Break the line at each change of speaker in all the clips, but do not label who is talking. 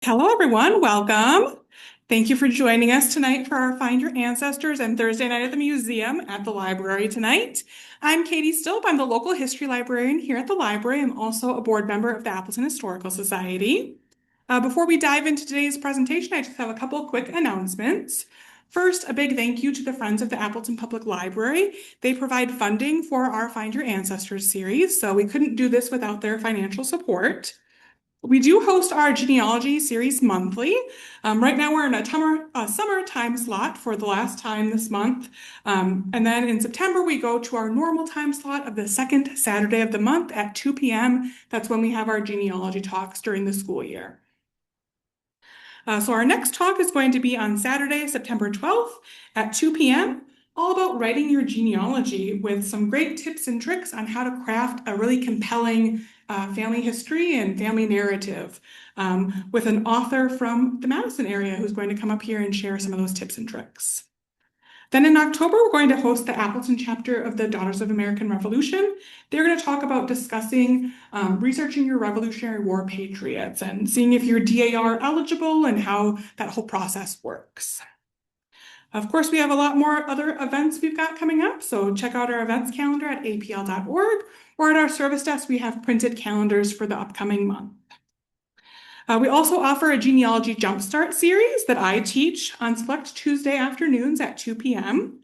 Hello, everyone. Welcome. Thank you for joining us tonight for our Find Your Ancestors and Thursday night at the museum at the library tonight. I'm Katie Stilp. I'm the local history librarian here at the library. I'm also a board member of the Appleton Historical Society. Before we dive into today's presentation, I just have a couple quick announcements. First, a big thank you to the Friends of the Appleton Public Library. They provide funding for our Find Your Ancestors series, so we couldn't do this without their financial support. We do host our genealogy series monthly. Right now, we're in a summer time slot for the last time this month. And then in September, we go to our normal time slot of the second Saturday of the month at 2 p.m. That's when we have our genealogy talks during the school year. So our next talk is going to be on Saturday, September 12th at 2 p.m., all about writing your genealogy with some great tips and tricks on how to craft a really compelling family history and family narrative with an author from the Madison area who's going to come up here and share some of those tips and tricks. Then in October, we're going to host the Appleton chapter of the Daughters of American Revolution. They're going to talk about discussing researching your Revolutionary War patriots and seeing if you're DAR eligible and how that whole process works. Of course, we have a lot more other events we've got coming up, so check out our events calendar at apl.org, or at our service desk, we have printed calendars for the upcoming month. We also offer a genealogy jumpstart series that I teach on select Tuesday afternoons at 2 p.m.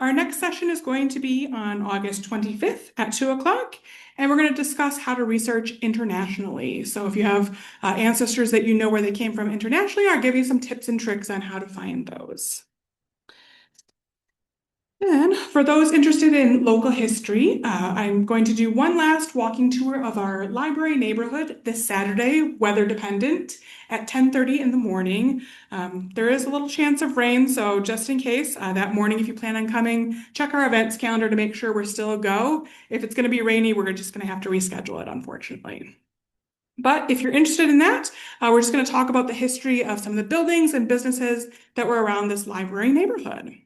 Our next session is going to be on August 25th at 2 o'clock, and we're going to discuss how to research internationally. So if you have ancestors that you know where they came from internationally, I'll give you some tips and tricks on how to find those. And for those interested in local history, I'm going to do one last walking tour of our library neighborhood this Saturday, weather dependent, at 10:30 in the morning. There is a little chance of rain, so just in case, that morning, if you plan on coming, check our events calendar to make sure we're still a go. If it's going to be rainy, we're just going to have to reschedule it, unfortunately. But if you're interested in that, we're just going to talk about the history of some of the buildings and businesses that were around this library neighborhood.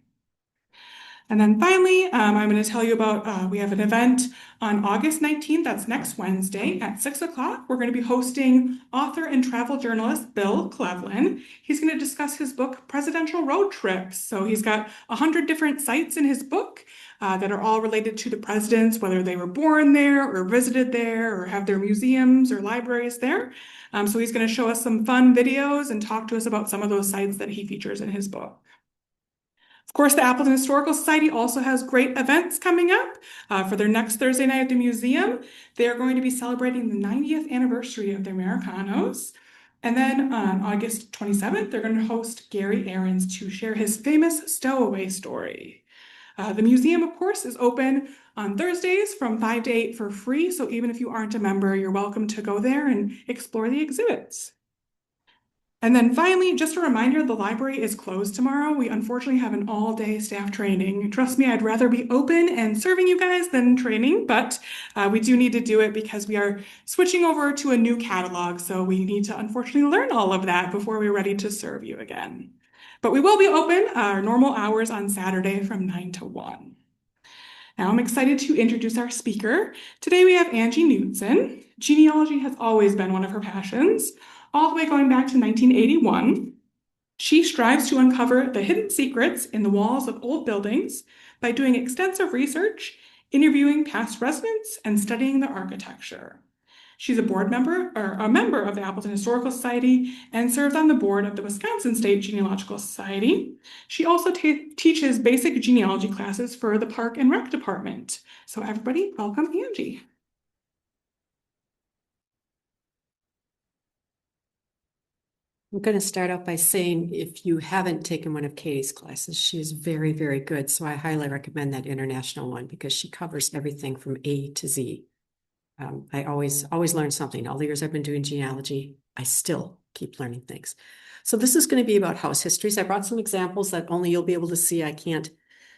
And then finally, I'm going to tell you about, we have an event on August 19th, that's next Wednesday at 6 o'clock. We're going to be hosting author and travel journalist Bill Cleveland. He's going to discuss his book, Presidential Road Trips. So he's got 100 different sites in his book that are all related to the presidents, whether they were born there or visited there or have their museums or libraries there. So he's going to show us some fun videos and talk to us about some of those sites that he features in his book. Of course, the Appleton Historical Society also has great events coming up for their next Thursday night at the museum. They are going to be celebrating the 90th anniversary of the Americanos. And then on August 27th, they're going to host Gary Ahrens to share his famous stowaway story. The museum, of course, is open on Thursdays from 5 to 8 for free. So even if you aren't a member, you're welcome to go there and explore the exhibits. And then finally, just a reminder, the library is closed tomorrow. We unfortunately have an all-day staff training. Trust me, I'd rather be open and serving you guys than training, but we do need to do it because we are switching over to a new catalog. So we need to unfortunately learn all of that before we're ready to serve you again. But we will be open our normal hours on Saturday from 9 to 1. Now I'm excited to introduce our speaker. Today we have Angie Knudsen. Genealogy has always been one of her passions, all the way going back to 1981. She strives to uncover the hidden secrets in the walls of old buildings by doing extensive research, interviewing past residents, and studying the architecture. She's a board member or a member of the Appleton Historical Society and serves on the board of the Wisconsin State Genealogical Society. She also teaches basic genealogy classes for the Park and Rec Department. So everybody, welcome Angie.
I'm going to start out by saying if you haven't taken one of Katie's classes, she is very, very good. So I highly recommend that international one because she covers everything from A to Z. I always learn something. All the years I've been doing genealogy, I still keep learning things. So this is going to be about house histories. I brought some examples that only you'll be able to see. I can't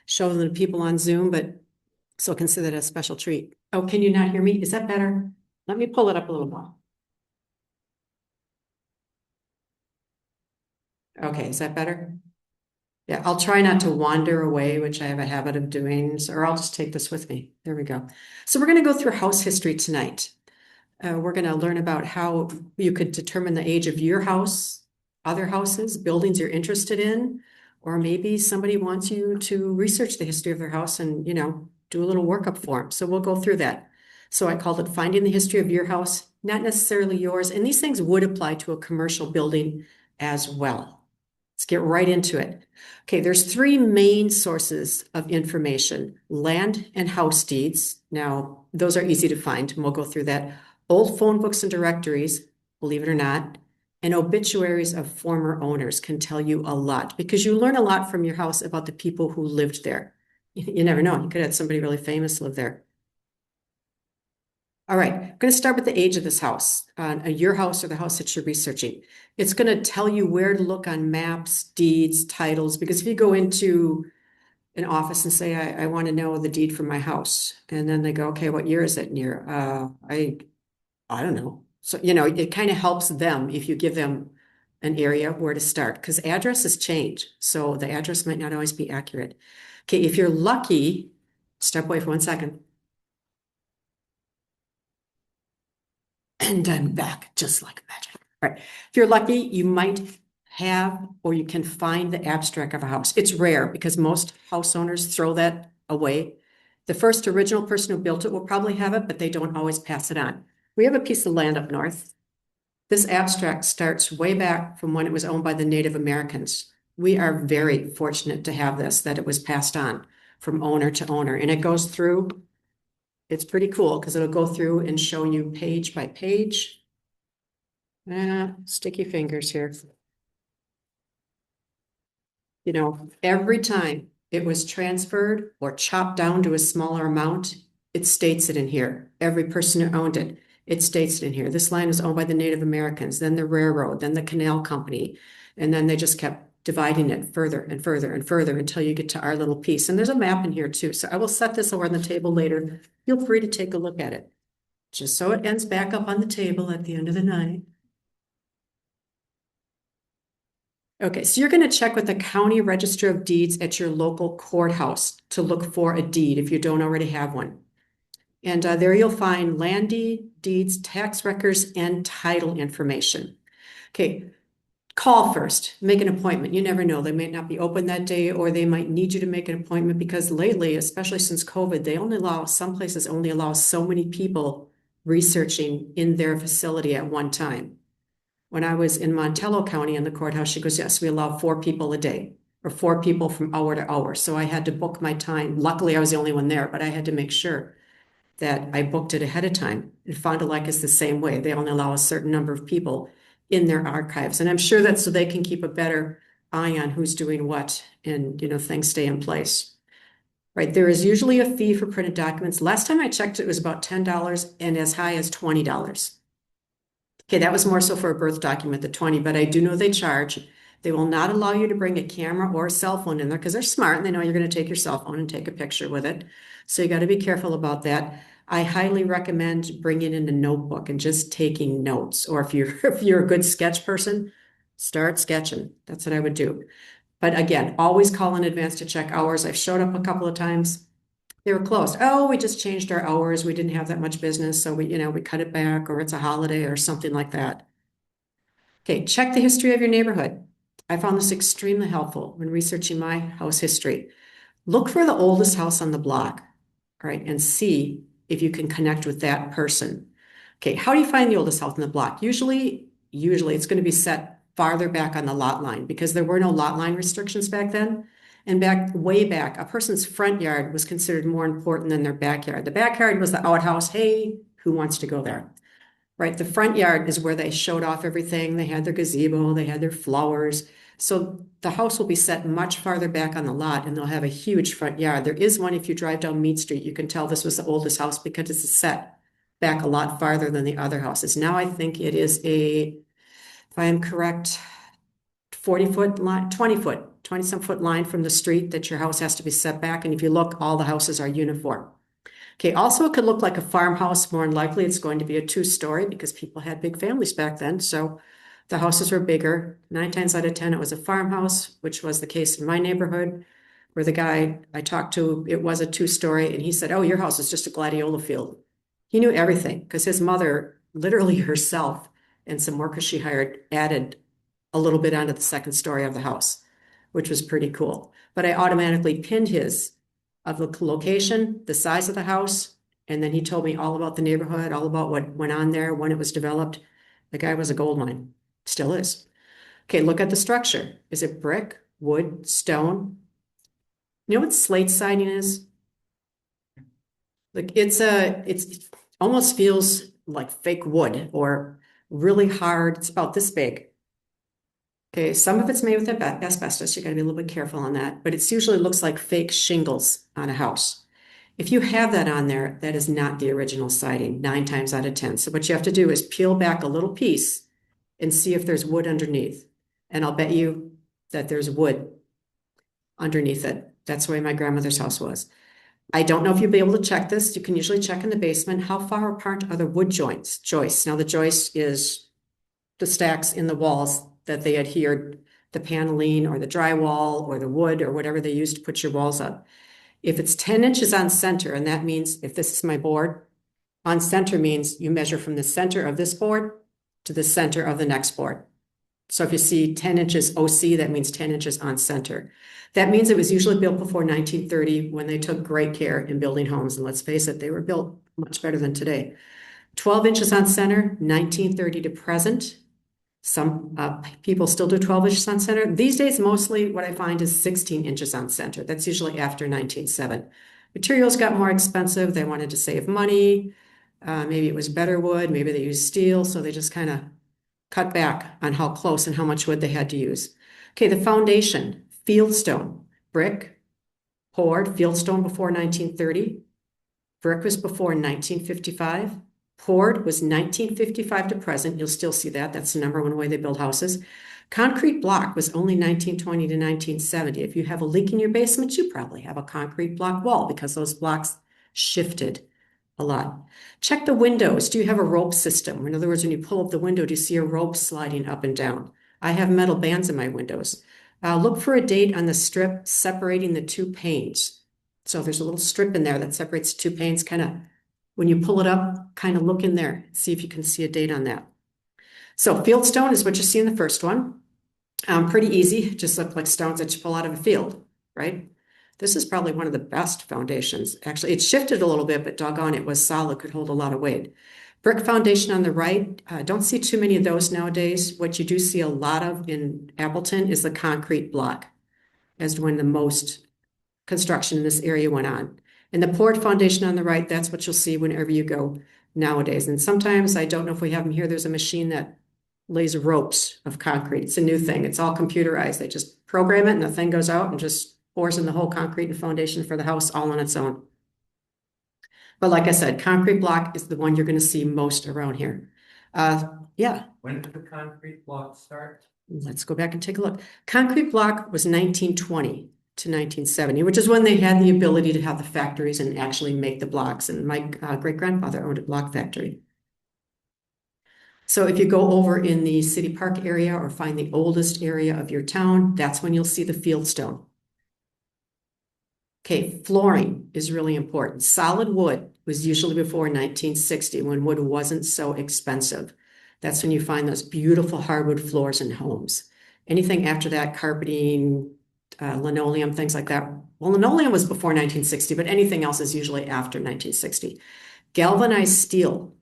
show them to people on Zoom, but so consider that a special treat. Oh, can you not hear me? Is that better? Let me pull it up a little more. Okay, is that better? Yeah, I'll try not to wander away, which I have a habit of doing, or I'll just take this with me. There we go. So we're going to go through house history tonight. We're going to learn about how you could determine the age of your house, other houses, buildings you're interested in, or maybe somebody wants you to research the history of their house and, do a little workup for them. So we'll go through that. So I called it Finding the History of Your House, not necessarily yours. And these things would apply to a commercial building as well. Let's get right into it. Okay, there's three main sources of information: land and house deeds. Now, those are easy to find, and we'll go through that. Old phone books and directories, believe it or not, and obituaries of former owners can tell you a lot because you learn a lot from your house about the people who lived there. You never know. You could have somebody really famous live there. All right, I'm going to start with the age of this house, your house or the house that you're researching. It's going to tell you where to look on maps, deeds, titles, because if you go into an office and say, I want to know the deed for my house, and then they go, okay, what year is it? And you're, I don't know. So, it kind of helps them if you give them an area where to start because addresses change. So the address might not always be accurate. Okay, if you're lucky, step away for 1 second. And I'm back just like magic. All right. If you're lucky, you might have or you can find the abstract of a house. It's rare because most house owners throw that away. The first original person who built it will probably have it, but they don't always pass it on. We have a piece of land up north. This abstract starts way back from when it was owned by the Native Americans. We are very fortunate to have this, that it was passed on from owner to owner. And it goes through, it's pretty cool because it'll go through and show you page by page. Sticky fingers here. Every time it was transferred or chopped down to a smaller amount, it states it in here. Every person who owned it, it states it in here. This land was owned by the Native Americans, then the railroad, then the canal company, and then they just kept dividing it further and further and further until you get to our little piece. And there's a map in here too. So I will set this over on the table later. Feel free to take a look at it, just so it ends back up on the table at the end of the night. Okay, so you're going to check with the county register of deeds at your local courthouse to look for a deed if you don't already have one. And there you'll find land deeds, tax records, and title information. Okay, call first, make an appointment. You never know. They might not be open that day, or they might need you to make an appointment because lately, especially since COVID, some places only allow so many people researching in their facility at one time. When I was in Montello County in the courthouse, she goes, yes, we allow 4 people a day or 4 people from hour to hour. So I had to book my time. Luckily, I was the only one there, but I had to make sure that I booked it ahead of time. And Fond du Lac is the same way. They only allow a certain number of people in their archives. And I'm sure that's so they can keep a better eye on who's doing what and, things stay in place. Right. There is usually a fee for printed documents. Last time I checked, it was about $10 and as high as $20. Okay, that was more so for a birth document, the 20, but I do know they charge. They will not allow you to bring a camera or a cell phone in there because they're smart and they know you're going to take your cell phone and take a picture with it. So you got to be careful about that. I highly recommend bringing in a notebook and just taking notes. Or if you're a good sketch person, start sketching. That's what I would do. But again, always call in advance to check hours. I've showed up a couple of times. They were closed. Oh, we just changed our hours. We didn't have that much business. So we cut it back, or it's a holiday or something like that. Okay, check the history of your neighborhood. I found this extremely helpful when researching my house history. Look for the oldest house on the block, all right, and see if you can connect with that person. Okay, how do you find the oldest house on the block? Usually it's going to be set farther back on the lot line because there were no lot line restrictions back then. And way back, a person's front yard was considered more important than their backyard. The backyard was the outhouse. Hey, who wants to go there? Right? The front yard is where they showed off everything. They had their gazebo, they had their flowers. So the house will be set much farther back on the lot and they'll have a huge front yard. There is one if you drive down Mead Street, you can tell this was the oldest house because it's set back a lot farther than the other houses. Now I think it is if I am correct, 40-foot line, 20 some foot line from the street that your house has to be set back. And if you look, all the houses are uniform. Okay, also it could look like a farmhouse. More than likely it's going to be a 2-story because people had big families back then. So the houses were bigger. 9 times out of 10, it was a farmhouse, which was the case in my neighborhood, where the guy I talked to, it was a 2-story. And he said, oh, your house is just a gladiola field. He knew everything because his mother literally herself and some workers she hired added a little bit onto the second story of the house, which was pretty cool. But I automatically pinned his of the location, the size of the house, and then he told me all about the neighborhood, all about what went on there, when it was developed. The guy was a gold mine, still is. Okay, look at the structure. Is it brick, wood, stone? You know what slate siding is? Like it's almost feels like fake wood or really hard. It's about this big. Okay, some of it's made with asbestos. You got to be a little bit careful on that, but it usually looks like fake shingles on a house. If you have that on there, that is not the original siding, 9 times out of 10. So what you have to do is peel back a little piece and see if there's wood underneath. And I'll bet you that there's wood underneath it. That's the way my grandmother's house was. I don't know if you'll be able to check this. You can usually check in the basement. How far apart are the wood joists? Now the joist is the stacks in the walls that they adhered the paneling or the drywall or the wood or whatever they used to put your walls up. If it's 10 inches on center, and that means if this is my board, on center means you measure from the center of this board to the center of the next board. So if you see 10 inches OC, that means 10 inches on center. That means it was usually built before 1930 when they took great care in building homes. And let's face it, they were built much better than today. 12 inches on center, 1930 to present. Some people still do 12 inches on center. These days, mostly what I find is 16 inches on center. That's usually after 1907. Materials got more expensive. They wanted to save money. Maybe it was better wood. Maybe they used steel. So they just kind of cut back on how close and how much wood they had to use. Okay, the foundation, fieldstone, brick, poured, fieldstone before 1930. Brick was before 1955. Poured was 1955 to present. You'll still see that. That's the number one way they build houses. Concrete block was only 1920 to 1970. If you have a leak in your basement, you probably have a concrete block wall because those blocks shifted a lot. Check the windows. Do you have a rope system? In other words, when you pull up the window, do you see a rope sliding up and down? I have metal bands in my windows. Look for a date on the strip separating the two panes. So there's a little strip in there that separates two panes. Kind of, when you pull it up, kind of look in there, see if you can see a date on that. So fieldstone is what you see in the first one. Pretty easy, just look like stones that you pull out of a field, right? This is probably one of the best foundations. Actually, it shifted a little bit, but doggone, it was solid, could hold a lot of weight. Brick foundation on the right. Don't see too many of those nowadays. What you do see a lot of in Appleton is the concrete block, as when the most construction in this area went on. And the poured foundation on the right, that's what you'll see whenever you go nowadays. And sometimes, I don't know if we have them here, there's a machine that lays ropes of concrete. It's a new thing. It's all computerized. They just program it and the thing goes out and just pours in the whole concrete and foundation for the house all on its own. But like I said, concrete block is the one you're going to see most around here. Yeah.
When did the concrete block start?
Let's go back and take a look. Concrete block was 1920 to 1970, which is when they had the ability to have the factories and actually make the blocks. And my great-grandfather owned a block factory. So if you go over in the city park area or find the oldest area of your town, that's when you'll see the fieldstone. Okay, flooring is really important. Solid wood was usually before 1960 when wood wasn't so expensive. That's when you find those beautiful hardwood floors in homes. Anything after that, carpeting, linoleum, things like that. Well, linoleum was before 1960, but anything else is usually after 1960. Galvanized steel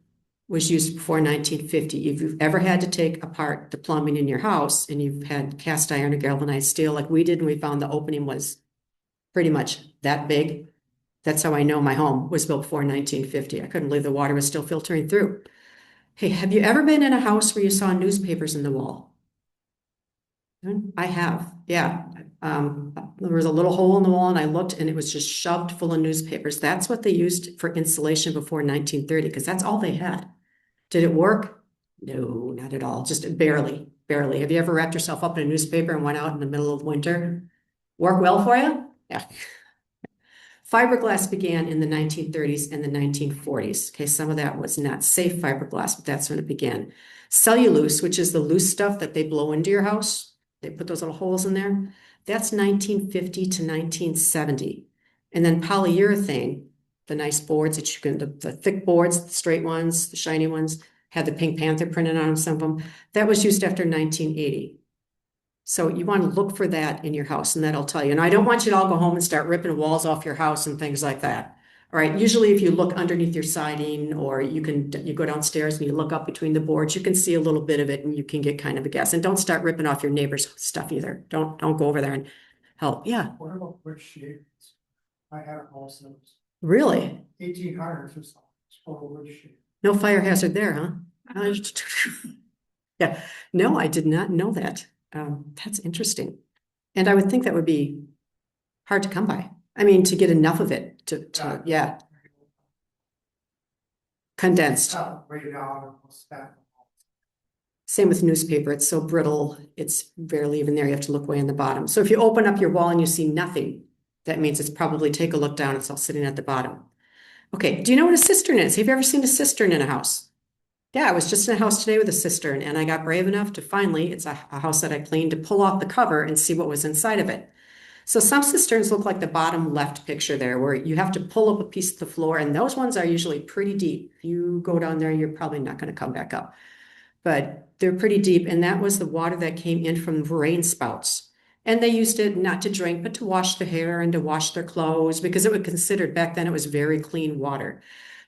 was used before 1950. If you've ever had to take apart the plumbing in your house and you've had cast iron or galvanized steel like we did, and we found the opening was pretty much that big. That's how I know my home was built before 1950. I couldn't believe the water was still filtering through. Hey, have you ever been in a house where you saw newspapers in the wall? I have, yeah. There was a little hole in the wall and I looked and it was just shoved full of newspapers. That's what they used for insulation before 1930 because that's all they had. Did it work? No, not at all. Just barely, barely. Have you ever wrapped yourself up in a newspaper and went out in the middle of winter? Work well for you? Yeah. Fiberglass began in the 1930s and the 1940s. Okay, some of that was not safe fiberglass, but that's when it began. Cellulose, which is the loose stuff that they blow into your house, they put those little holes in there. That's 1950 to 1970. And then polyurethane, the nice boards that you can, the thick boards, the straight ones, the shiny ones, had the Pink Panther printed on them, some of them. That was used after 1980. So you want to look for that in your house, and that'll tell you. And I don't want you to all go home and start ripping walls off your house and things like that. All right. Usually if you look underneath your siding, or you go downstairs and you look up between the boards, you can see a little bit of it and you can get kind of a guess. And don't start ripping off your neighbor's stuff either. Don't go over there and help. Yeah.
What about wood shades? I have also
Really?
1800s or something, it's all wood shade.
No fire hazard there, huh? Yeah. No, I did not know that. That's interesting. And I would think that would be hard to come by. I mean, to get enough of it yeah, condensed.
Right now, almost that.
Same with newspaper. It's so brittle, it's barely even there. You have to look way in the bottom. So if you open up your wall and you see nothing, that means it's probably, take a look down, it's all sitting at the bottom. Okay, do you know what a cistern is? Have you ever seen a cistern in a house? Yeah, I was just in a house today with a cistern, and I got brave enough to finally, it's a house that I cleaned, to pull off the cover and see what was inside of it. So some cisterns look like the bottom left picture there, where you have to pull up a piece of the floor, and those ones are usually pretty deep. If you go down there, you're probably not going to come back up. But they're pretty deep, and that was the water that came in from rain spouts. And they used it not to drink, but to wash their hair and to wash their clothes, because it was considered, back then, it was very clean water.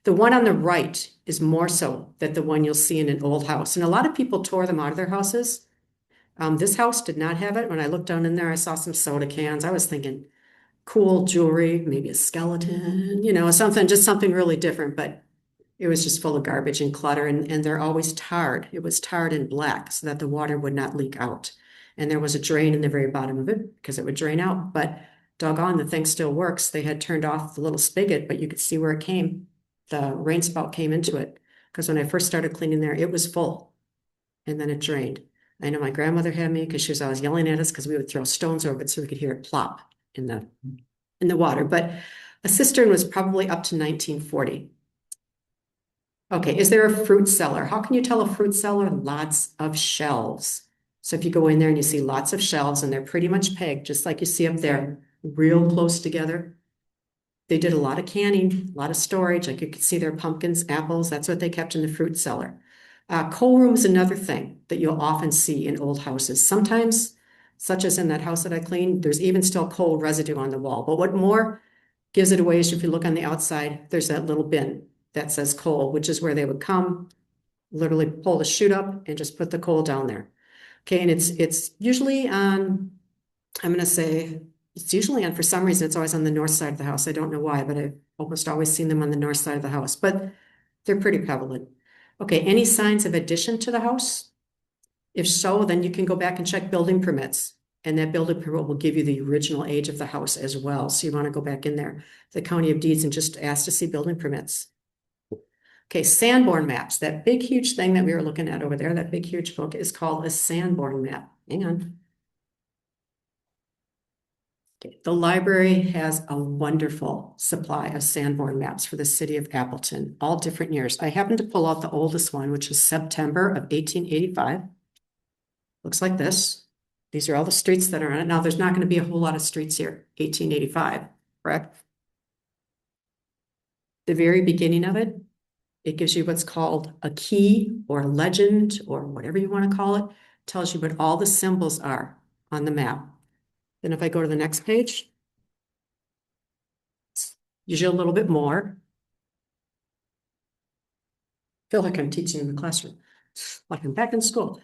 The one on the right is more so than the one you'll see in an old house. And a lot of people tore them out of their houses. This house did not have it. When I looked down in there, I saw some soda cans. I was thinking cool jewelry, maybe a skeleton, something, just something really different. But it was just full of garbage and clutter, and they're always tarred. It was tarred and black so that the water would not leak out. And there was a drain in the very bottom of it because it would drain out. But doggone, the thing still works. They had turned off the little spigot, but you could see where it came. The rain spout came into it, because when I first started cleaning there, it was full, and then it drained. I know my grandmother had me, because she was always yelling at us because we would throw stones over it so we could hear it plop in the water. But a cistern was probably up to 1940. Okay, is there a fruit cellar? How can you tell a fruit cellar? Lots of shelves. So if you go in there and you see lots of shelves, and they're pretty much pegged, just like you see up there, real close together. They did a lot of canning, a lot of storage. Like you could see their pumpkins, apples. That's what they kept in the fruit cellar. Coal room is another thing that you'll often see in old houses. Sometimes, such as in that house that I cleaned, there's even still coal residue on the wall. But what more gives it away is if you look on the outside, there's that little bin that says coal, which is where they would come, literally pull the chute up and just put the coal down there. Okay, and it's usually on, I'm going to say, it's usually on, for some reason, it's always on the north side of the house. I don't know why, but I've almost always seen them on the north side of the house, but they're pretty prevalent. Okay, any signs of addition to the house? If so, then you can go back and check building permits, and that building permit will give you the original age of the house as well. So you want to go back in there, the County of Deeds, and just ask to see building permits. Okay, Sanborn maps, that big, huge thing that we were looking at over there, that big, huge book, is called a Sanborn map. Hang on. Okay. The library has a wonderful supply of Sanborn maps for the city of Appleton, all different years. I happened to pull out the oldest one, which is September of 1885. Looks like this. These are all the streets that are on it. Now, there's not going to be a whole lot of streets here, 1885, correct? The very beginning of it, it gives you what's called a key or legend or whatever you want to call it. Tells you what all the symbols are on the map. Then if I go to the next page, usually a little bit more. I feel like I'm teaching in the classroom, like I'm back in school.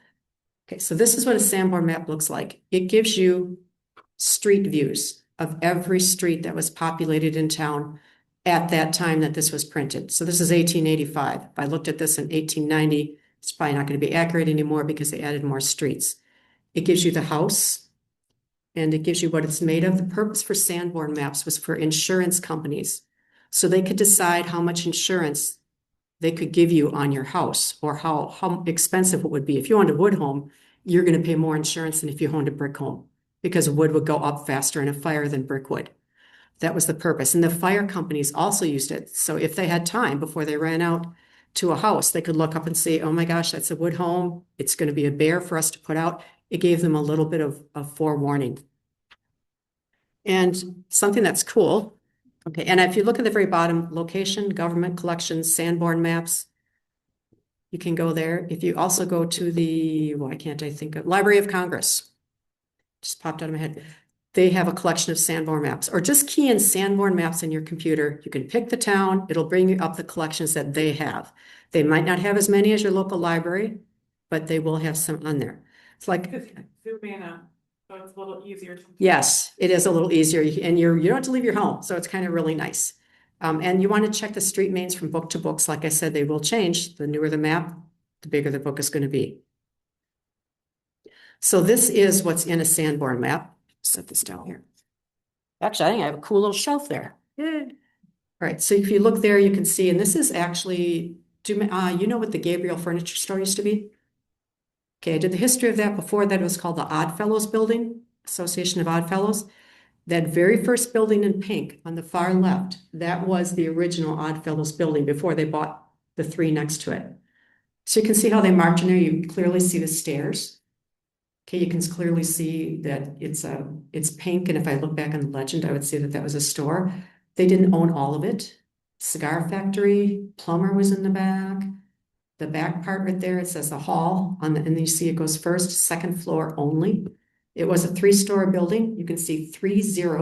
Okay, so this is what a Sanborn map looks like. It gives you street views of every street that was populated in town at that time that this was printed. So this is 1885. If I looked at this in 1890, it's probably not going to be accurate anymore because they added more streets. It gives you the house, and it gives you what it's made of. The purpose for Sanborn maps was for insurance companies, so they could decide how much insurance they could give you on your house, or how expensive it would be. If you owned a wood home, you're going to pay more insurance than if you owned a brick home, because wood would go up faster in a fire than brick would. That was the purpose. And the fire companies also used it. So if they had time before they ran out to a house, they could look up and say, oh my gosh, that's a wood home. It's going to be a bear for us to put out. It gave them a little bit of forewarning. And something that's cool. Okay, and if you look at the very bottom, location, government collections, Sanborn maps, You can go there. If you also go to the, why can't I think of, Library of Congress. Just popped out of my head. They have a collection of Sanborn maps, or just key in Sanborn maps in your computer. You can pick the town. It'll bring you up the collections that they have. They might not have as many as your local library, but they will have some on there. It's like,
Just zoom in, so it's a little easier.
yes, it is a little easier, and you don't have to leave your home, so it's kind of really nice. And you want to check the street names from book to books. Like I said, they will change. The newer the map, the bigger the book is going to be. So this is what's in a Sanborn map. Set this down here. Actually, I think I have a cool little shelf there. Yeah. All right, so if you look there, you can see, and this is actually, you know what the Gabriel Furniture Store used to be? Okay, I did the history of that. Before that, it was called the Odd Fellows Building, Association of Odd Fellows. That very first building in pink on the far left, that was the original Odd Fellows building before they bought the three next to it. So you can see how they marked in there. You clearly see the stairs. Okay, you can clearly see that it's pink, and if I look back on the legend, I would see that that was a store. They didn't own all of it. Cigar factory, plumber was in the back. The back part right there, it says the hall and then you see it goes first, second floor only. It was a 3-story building. You can see 30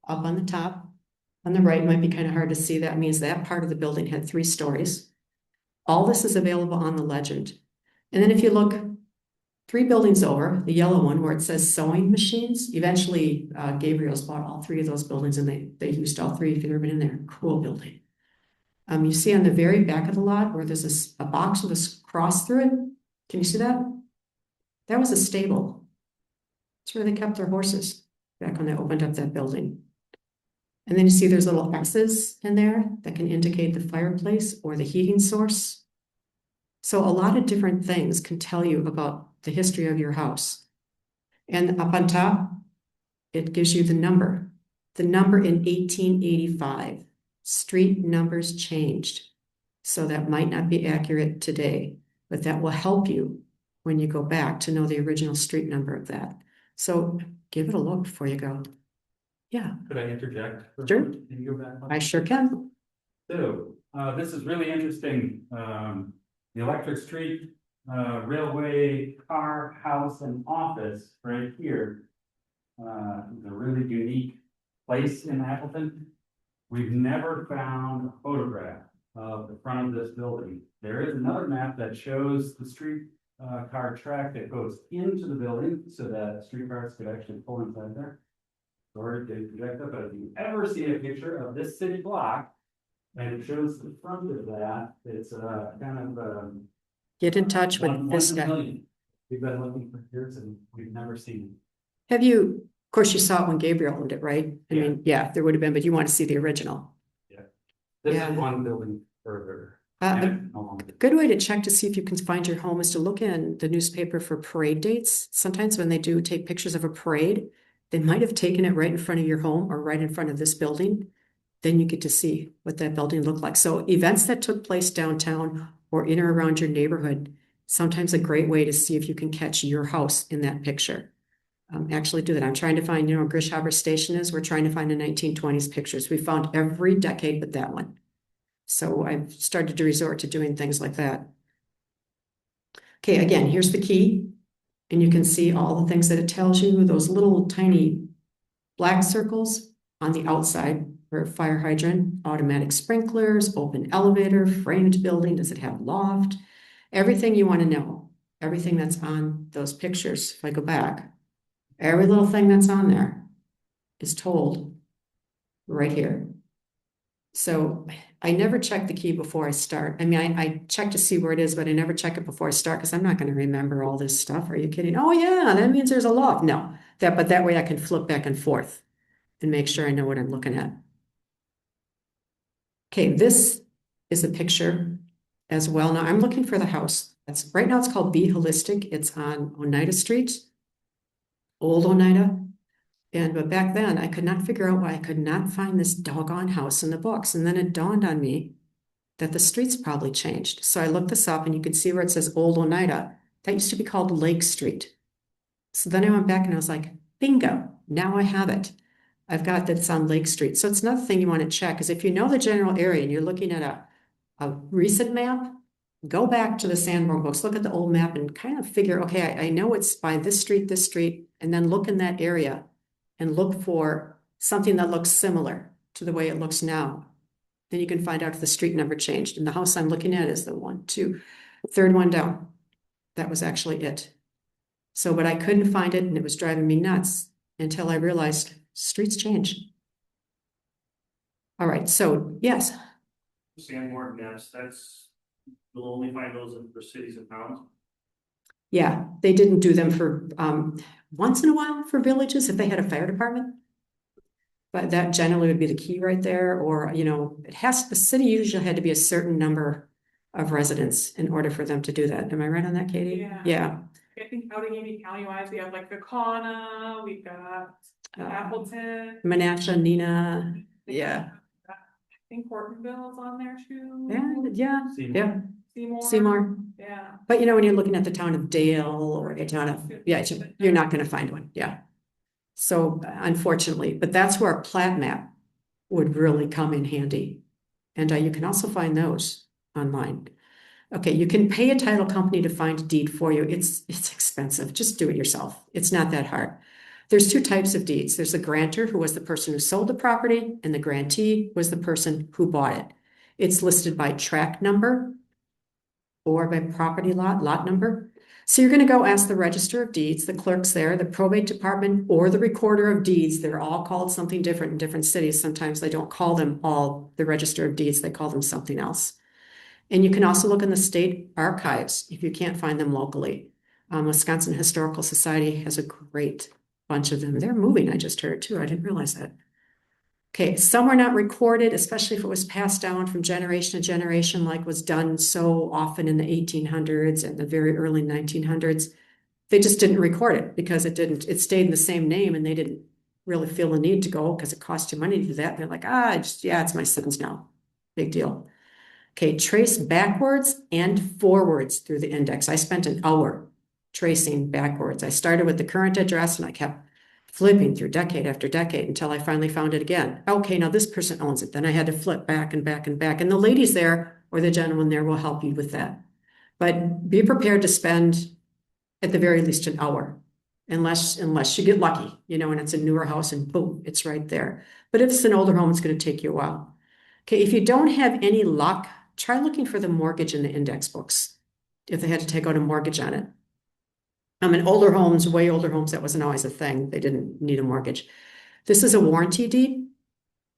up on the top. On the right, might be kind of hard to see. That means that part of the building had 3 stories. All this is available on the legend. And then if you look 3 buildings over, the yellow one where it says sewing machines, eventually Gabriel's bought all 3 of those buildings, and they used all 3 if you've ever been in there. Cool building. You see on the very back of the lot where there's a box with a cross through it. Can you see that? That was a stable. That's where they kept their horses back when they opened up that building. And then you see there's little X's in there that can indicate the fireplace or the heating source. So a lot of different things can tell you about the history of your house. And up on top, it gives you the number. The number in 1885. Street numbers changed. So that might not be accurate today, but that will help you when you go back to know the original street number of that. So give it a look before you go. Yeah.
Could I interject?
Sure.
Can you go back one?
I sure can.
So, this is really interesting. The electric street, railway, car, house, and office right here. Is a really unique place in Appleton. We've never found a photograph of the front of this building. There is another map that shows the street car track that goes into the building so that streetcars could actually pull inside there. Sorry to project that, but if you ever see a picture of this city block and it shows the front of that, it's kind of
Get in touch with
one
this
in a
guy.
million. We've been looking for years and we've never seen
Have you, of course, you saw it when Gabriel owned it, right? I
Yeah.
mean, yeah, there would have been, but you want to see the original.
it. This
Yeah.
is one building further.
A good way to check to see if you can find your home is to look in the newspaper for parade dates. Sometimes when they do take pictures of a parade, they might have taken it right in front of your home or right in front of this building. Then you get to see what that building looked like. So events that took place downtown or in or around your neighborhood, sometimes a great way to see if you can catch your house in that picture. Actually do that. I'm trying to find, where Grishauber Station is. We're trying to find the 1920s pictures. We found every decade but that one. So I've started to resort to doing things like that. Okay, again, here's the key. And you can see all the things that it tells you, those little tiny black circles on the outside for a fire hydrant, automatic sprinklers, open elevator, framed building, does it have loft? Everything you want to know, everything that's on those pictures. If I go back, every little thing that's on there is told right here. So I never check the key before I start. I mean, I check to see where it is, but I never check it before I start because I'm not going to remember all this stuff. Are you kidding? Oh yeah, that means there's a loft. No, but that way I can flip back and forth and make sure I know what I'm looking at. Okay, this is a picture as well. Now I'm looking for the house. That's right now it's called Be Holistic. It's on Oneida Street, Old Oneida. But back then I could not figure out why I could not find this doggone house in the books. And then it dawned on me that the streets probably changed. So I looked this up and you can see where it says Old Oneida. That used to be called Lake Street. So then I went back and I was like, bingo, now I have it. I've got that it's on Lake Street. So it's another thing you want to check is if you know the general area and you're looking at a recent map, go back to the Sanborn books, look at the old map and kind of figure, okay, I know it's by this street, and then look in that area and look for something that looks similar to the way it looks now. Then you can find out if the street number changed. And the house I'm looking at is the third one down. That was actually it. So, but I couldn't find it and it was driving me nuts until I realized streets change. All right, so yes,
Sanborn maps, you'll only find those for cities and towns.
yeah, they didn't do them for once in a while for villages if they had a fire department. But that generally would be the key right there, or the city usually had to be a certain number of residents in order for them to do that. Am I right on that, Katie?
Yeah.
Yeah.
I think Allegheny County-wise, we have like Vacana, we've got Appleton.
Menasha, Nina, yeah.
I think Hortonville's on there too.
Yeah. Seymour.
Yeah.
But when you're looking at the town of Dale or a town of, you're not going to find one. Yeah. So unfortunately, but that's where a plat map would really come in handy. And you can also find those online. Okay, you can pay a title company to find a deed for you. It's expensive. Just do it yourself. It's not that hard. There's two types of deeds. There's the grantor, who was the person who sold the property, and the grantee was the person who bought it. It's listed by tract number or by property lot number. So you're going to go ask the register of deeds, the clerks there, the probate department, or the recorder of deeds. They're all called something different in different cities. Sometimes they don't call them all the register of deeds. They call them something else. And you can also look in the state archives if you can't find them locally. Wisconsin Historical Society has a great bunch of them. They're moving, I just heard too. I didn't realize that. Okay, some are not recorded, especially if it was passed down from generation to generation, like was done so often in the 1800s and the very early 1900s. They just didn't record it because it stayed in the same name and they didn't really feel the need to go because it cost you money to do that. They're like, it's my son's now. Big deal. Okay, trace backwards and forwards through the index. I spent an hour tracing backwards. I started with the current address and I kept flipping through decade after decade until I finally found it again. Okay, now this person owns it. Then I had to flip back and back and back. And the ladies there or the gentleman there will help you with that. But be prepared to spend at the very least an hour, unless you get lucky, and it's a newer house and boom, it's right there. But if it's an older home, it's going to take you a while. Okay, if you don't have any luck, try looking for the mortgage in the index books if they had to take out a mortgage on it. In older homes, way older homes, that wasn't always a thing. They didn't need a mortgage. This is a warranty deed.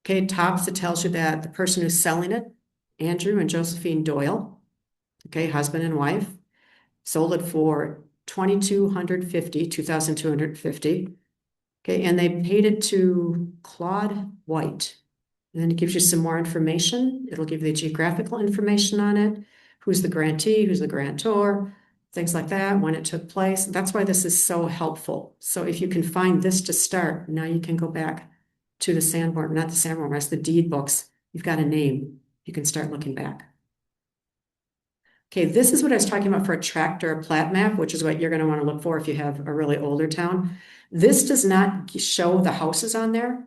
Okay, tops, it tells you that the person who's selling it, Andrew and Josephine Doyle, okay, husband and wife, sold it for $2,250. Okay, and they paid it to Claude White. And then it gives you some more information. It'll give you the geographical information on it, who's the grantee, who's the grantor, things like that, when it took place. That's why this is so helpful. So if you can find this to start, now you can go back to the Sanborn, not the Sanborn, that's the deed books. You've got a name. You can start looking back. Okay, this is what I was talking about for a tract or a plat map, which is what you're going to want to look for if you have a really older town. This does not show the houses on there.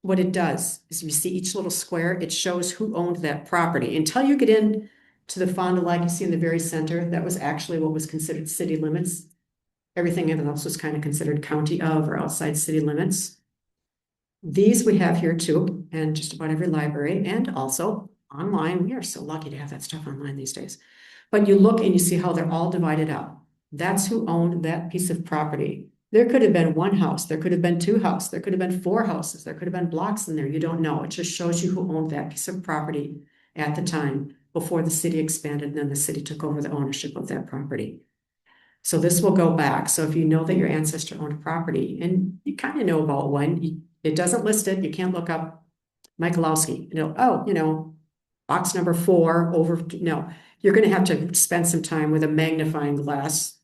What it does is you see each little square, it shows who owned that property. Until you get in to the Fond du Lac, you see in the very center, that was actually what was considered city limits. Everything else was kind of considered county of or outside city limits. These we have here too, and just about every library, and also online. We are so lucky to have that stuff online these days. But you look and you see how they're all divided up. That's who owned that piece of property. There could have been one house, there could have been two houses, there could have been four houses, there could have been blocks in there. You don't know. It just shows you who owned that piece of property at the time before the city expanded and then the city took over the ownership of that property. So this will go back. So if you know that your ancestor owned property and you kind of know about when, it doesn't list it, you can't look up Michalowski, box number 4 over, no, you're going to have to spend some time with a magnifying glass,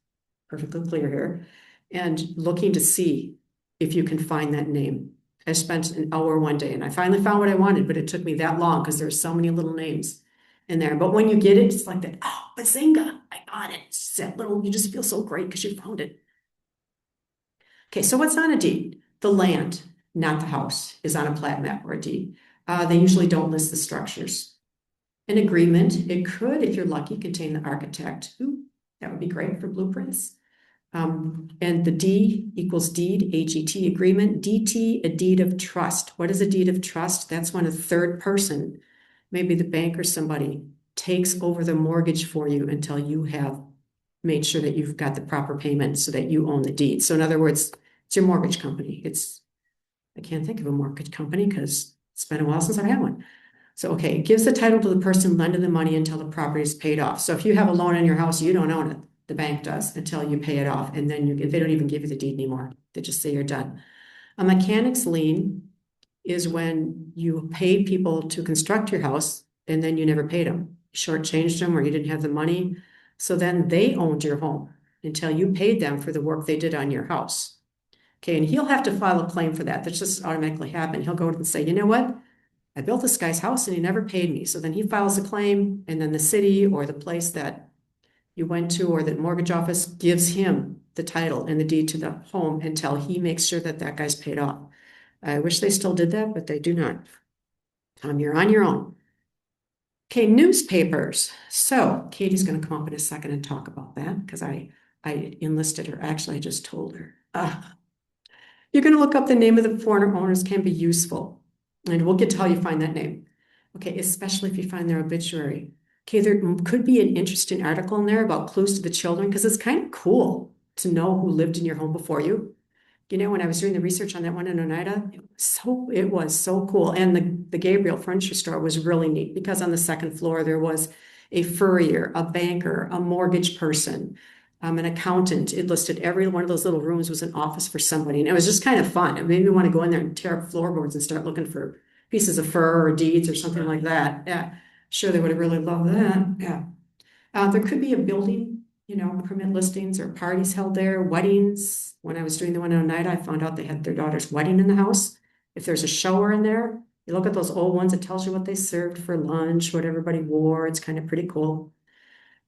perfectly clear here, and looking to see if you can find that name. I spent an hour one day and I finally found what I wanted, but it took me that long because there's so many little names in there. But when you get it, it's like that, oh, Bazinga, I got it. It's that little, you just feel so great because you found it. Okay, so what's on a deed? The land, not the house, is on a plat map or a deed. They usually don't list the structures. An agreement, it could, if you're lucky, contain the architect. Ooh, that would be great for blueprints. And the D equals deed, AGT agreement, DT, a deed of trust. What is a deed of trust? That's when a third person, maybe the bank or somebody, takes over the mortgage for you until you have made sure that you've got the proper payment so that you own the deed. So in other words, it's your mortgage company. I can't think of a mortgage company because it's been a while since I've had one. So, okay, it gives the title to the person lending the money until the property is paid off. So if you have a loan on your house, you don't own it. The bank does until you pay it off. And then they don't even give you the deed anymore. They just say you're done. A mechanic's lien is when you paid people to construct your house and then you never paid them. Shortchanged them or you didn't have the money. So then they owned your home until you paid them for the work they did on your house. Okay, and he'll have to file a claim for that. That's just automatically happen. He'll go and say, you know what? I built this guy's house and he never paid me. So then he files a claim and then the city or the place that you went to or the mortgage office gives him the title and the deed to the home until he makes sure that that guy's paid off. I wish they still did that, but they do not. You're on your own. Okay, newspapers. So Katie's going to come up in a second and talk about that because I enlisted her. Actually, I just told her. You're going to look up the name of the foreigner owners can be useful. And we'll get to how you find that name. Okay, especially if you find their obituary. Okay, there could be an interesting article in there about clues to the children because it's kind of cool to know who lived in your home before you. You know, when I was doing the research on that one in Oneida, it was so cool. And the Gabriel furniture store was really neat because on the second floor there was a furrier, a banker, a mortgage person, an accountant. It listed every one of those little rooms was an office for somebody. And it was just kind of fun. It made me want to go in there and tear up floorboards and start looking for pieces of fur or deeds or something like that. Yeah, sure, they would have really loved that. Yeah. There could be a building, you know, permit listings or parties held there, weddings. When I was doing the one on night, I found out they had their daughter's wedding in the house. If there's a shower in there, you look at those old ones, it tells you what they served for lunch, what everybody wore. It's kind of pretty cool.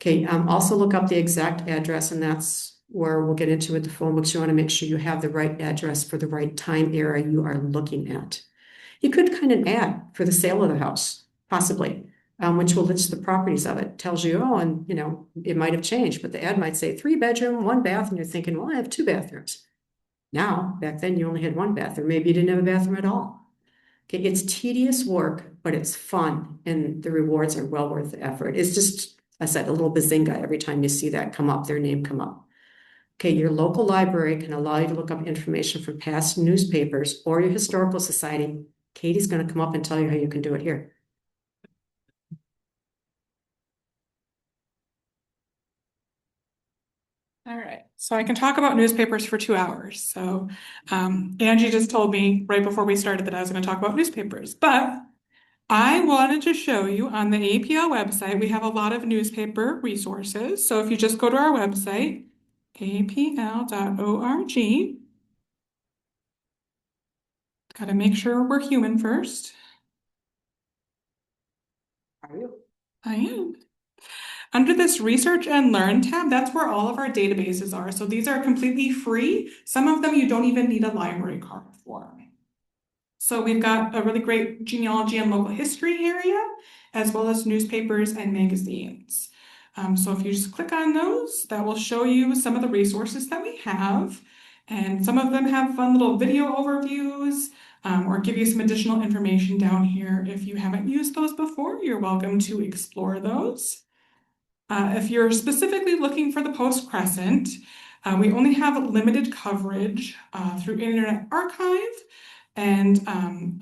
Okay, also look up the exact address, and that's where we'll get into with the phone books. You want to make sure you have the right address for the right time era you are looking at. You could kind of add for the sale of the house, possibly, which will list the properties of it. Tells you, oh, and you know, it might have changed, but the ad might say 3-bedroom, 1 bath, and you're thinking, well, I have 2 bathrooms. Now, back then you only had 1 bathroom. Maybe you didn't have a bathroom at all. Okay, it's tedious work, but it's fun, and the rewards are well worth the effort. It's just, I said, a little bazinga every time you see that come up, their name come up. Okay, your local library can allow you to look up information from past newspapers or your historical society. Katie's going to come up and tell you how you can do it here.
All right, so I can talk about newspapers for 2 hours. So Angie just told me right before we started that I was going to talk about newspapers, but I wanted to show you on the APL website, we have a lot of newspaper resources. So if you just go to our website, apl.org, got to make sure we're human first.
Are you?
I am. Under this Research and Learn tab, that's where all of our databases are. So these are completely free. Some of them you don't even need a library card for. So we've got a really great genealogy and local history area, as well as newspapers and magazines. So if you just click on those, that will show you some of the resources that we have. And some of them have fun little video overviews, or give you some additional information down here. If you haven't used those before, you're welcome to explore those. If you're specifically looking for the Post Crescent, we only have limited coverage through Internet Archive and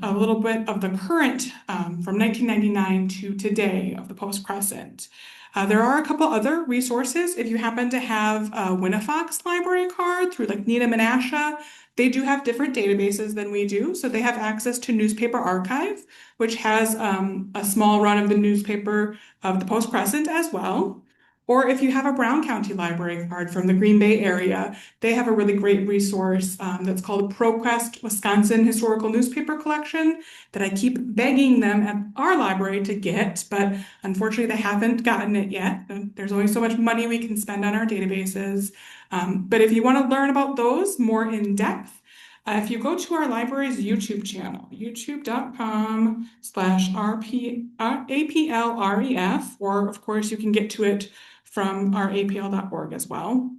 a little bit of the current from 1999 to today of the Post Crescent. There are a couple other resources. If you happen to have a Winnifox library card through like Needham and Asha, they do have different databases than we do. So they have access to Newspaper Archive, which has a small run of the newspaper of the Post Crescent as well. Or if you have a Brown County library card from the Green Bay area, they have a really great resource that's called ProQuest Wisconsin Historical Newspaper Collection that I keep begging them at our library to get, but unfortunately they haven't gotten it yet. There's only so much money we can spend on our databases. But if you want to learn about those more in depth, If you go to our library's YouTube channel, youtube.com/APLREF, or of course you can get to it from our apl.org as well.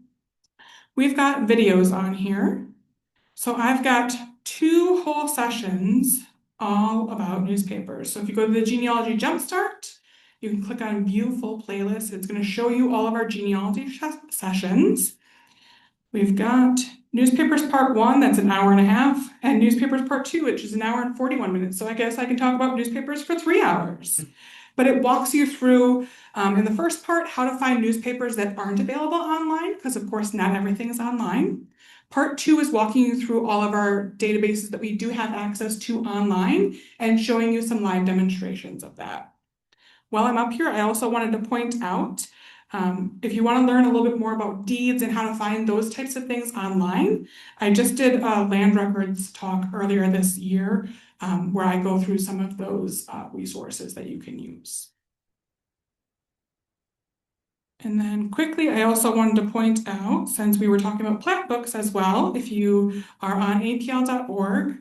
We've got videos on here. So I've got 2 whole sessions all about newspapers. So if you go to the Genealogy Jumpstart, you can click on View Full Playlist. It's going to show you all of our genealogy sessions. We've got Newspapers Part 1, that's an hour and a half, and Newspapers Part 2, which is an hour and 41 minutes. So I guess I can talk about newspapers for 3 hours. But it walks you through, in the first part, how to find newspapers that aren't available online, because of course not everything is online. Part 2 is walking you through all of our databases that we do have access to online and showing you some live demonstrations of that. While I'm up here, I also wanted to point out, if you want to learn a little bit more about deeds and how to find those types of things online, I just did a land records talk earlier this year, where I go through some of those resources that you can use. And then quickly, I also wanted to point out, since we were talking about plat books as well, if you are on apl.org,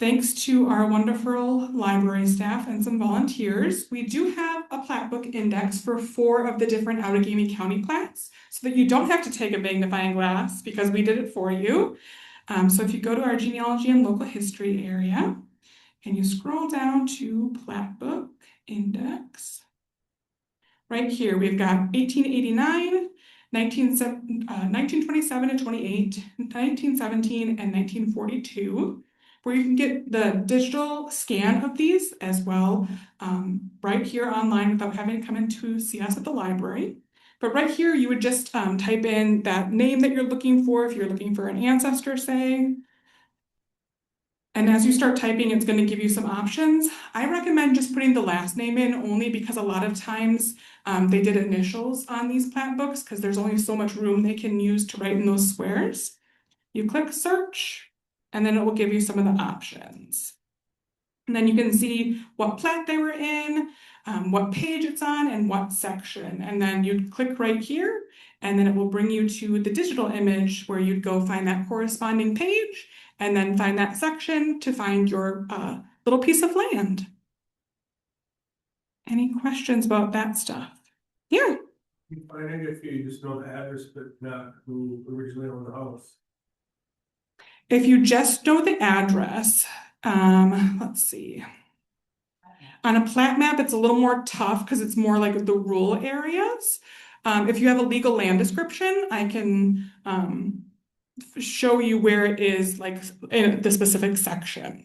thanks to our wonderful library staff and some volunteers, we do have a plat book index for 4 of the different Outagamie County plats, so that you don't have to take a magnifying glass because we did it for you. So if you go to our genealogy and local history area, and you scroll down to plat book index, right here, we've got 1889, 1927 and 28, 1917, and 1942, where you can get the digital scan of these as well, right here online without having to come in to see us at the library. But right here, you would just type in that name that you're looking for, if you're looking for an ancestor, say. And as you start typing, it's going to give you some options. I recommend just putting the last name in only because a lot of times they did initials on these plat books because there's only so much room they can use to write in those squares. You click search, and then it will give you some of the options. And then you can see what plat they were in, what page it's on, and what section. And then you'd click right here, and then it will bring you to the digital image where you'd go find that corresponding page, and then find that section to find your little piece of land. Any questions about that stuff? Yeah.
You find it if you just know the address, but not who originally owned the house.
If you just know the address, let's see. On a plat map, it's a little more tough because it's more like the rural areas. If you have a legal land description, I can show you where it is, like in the specific section.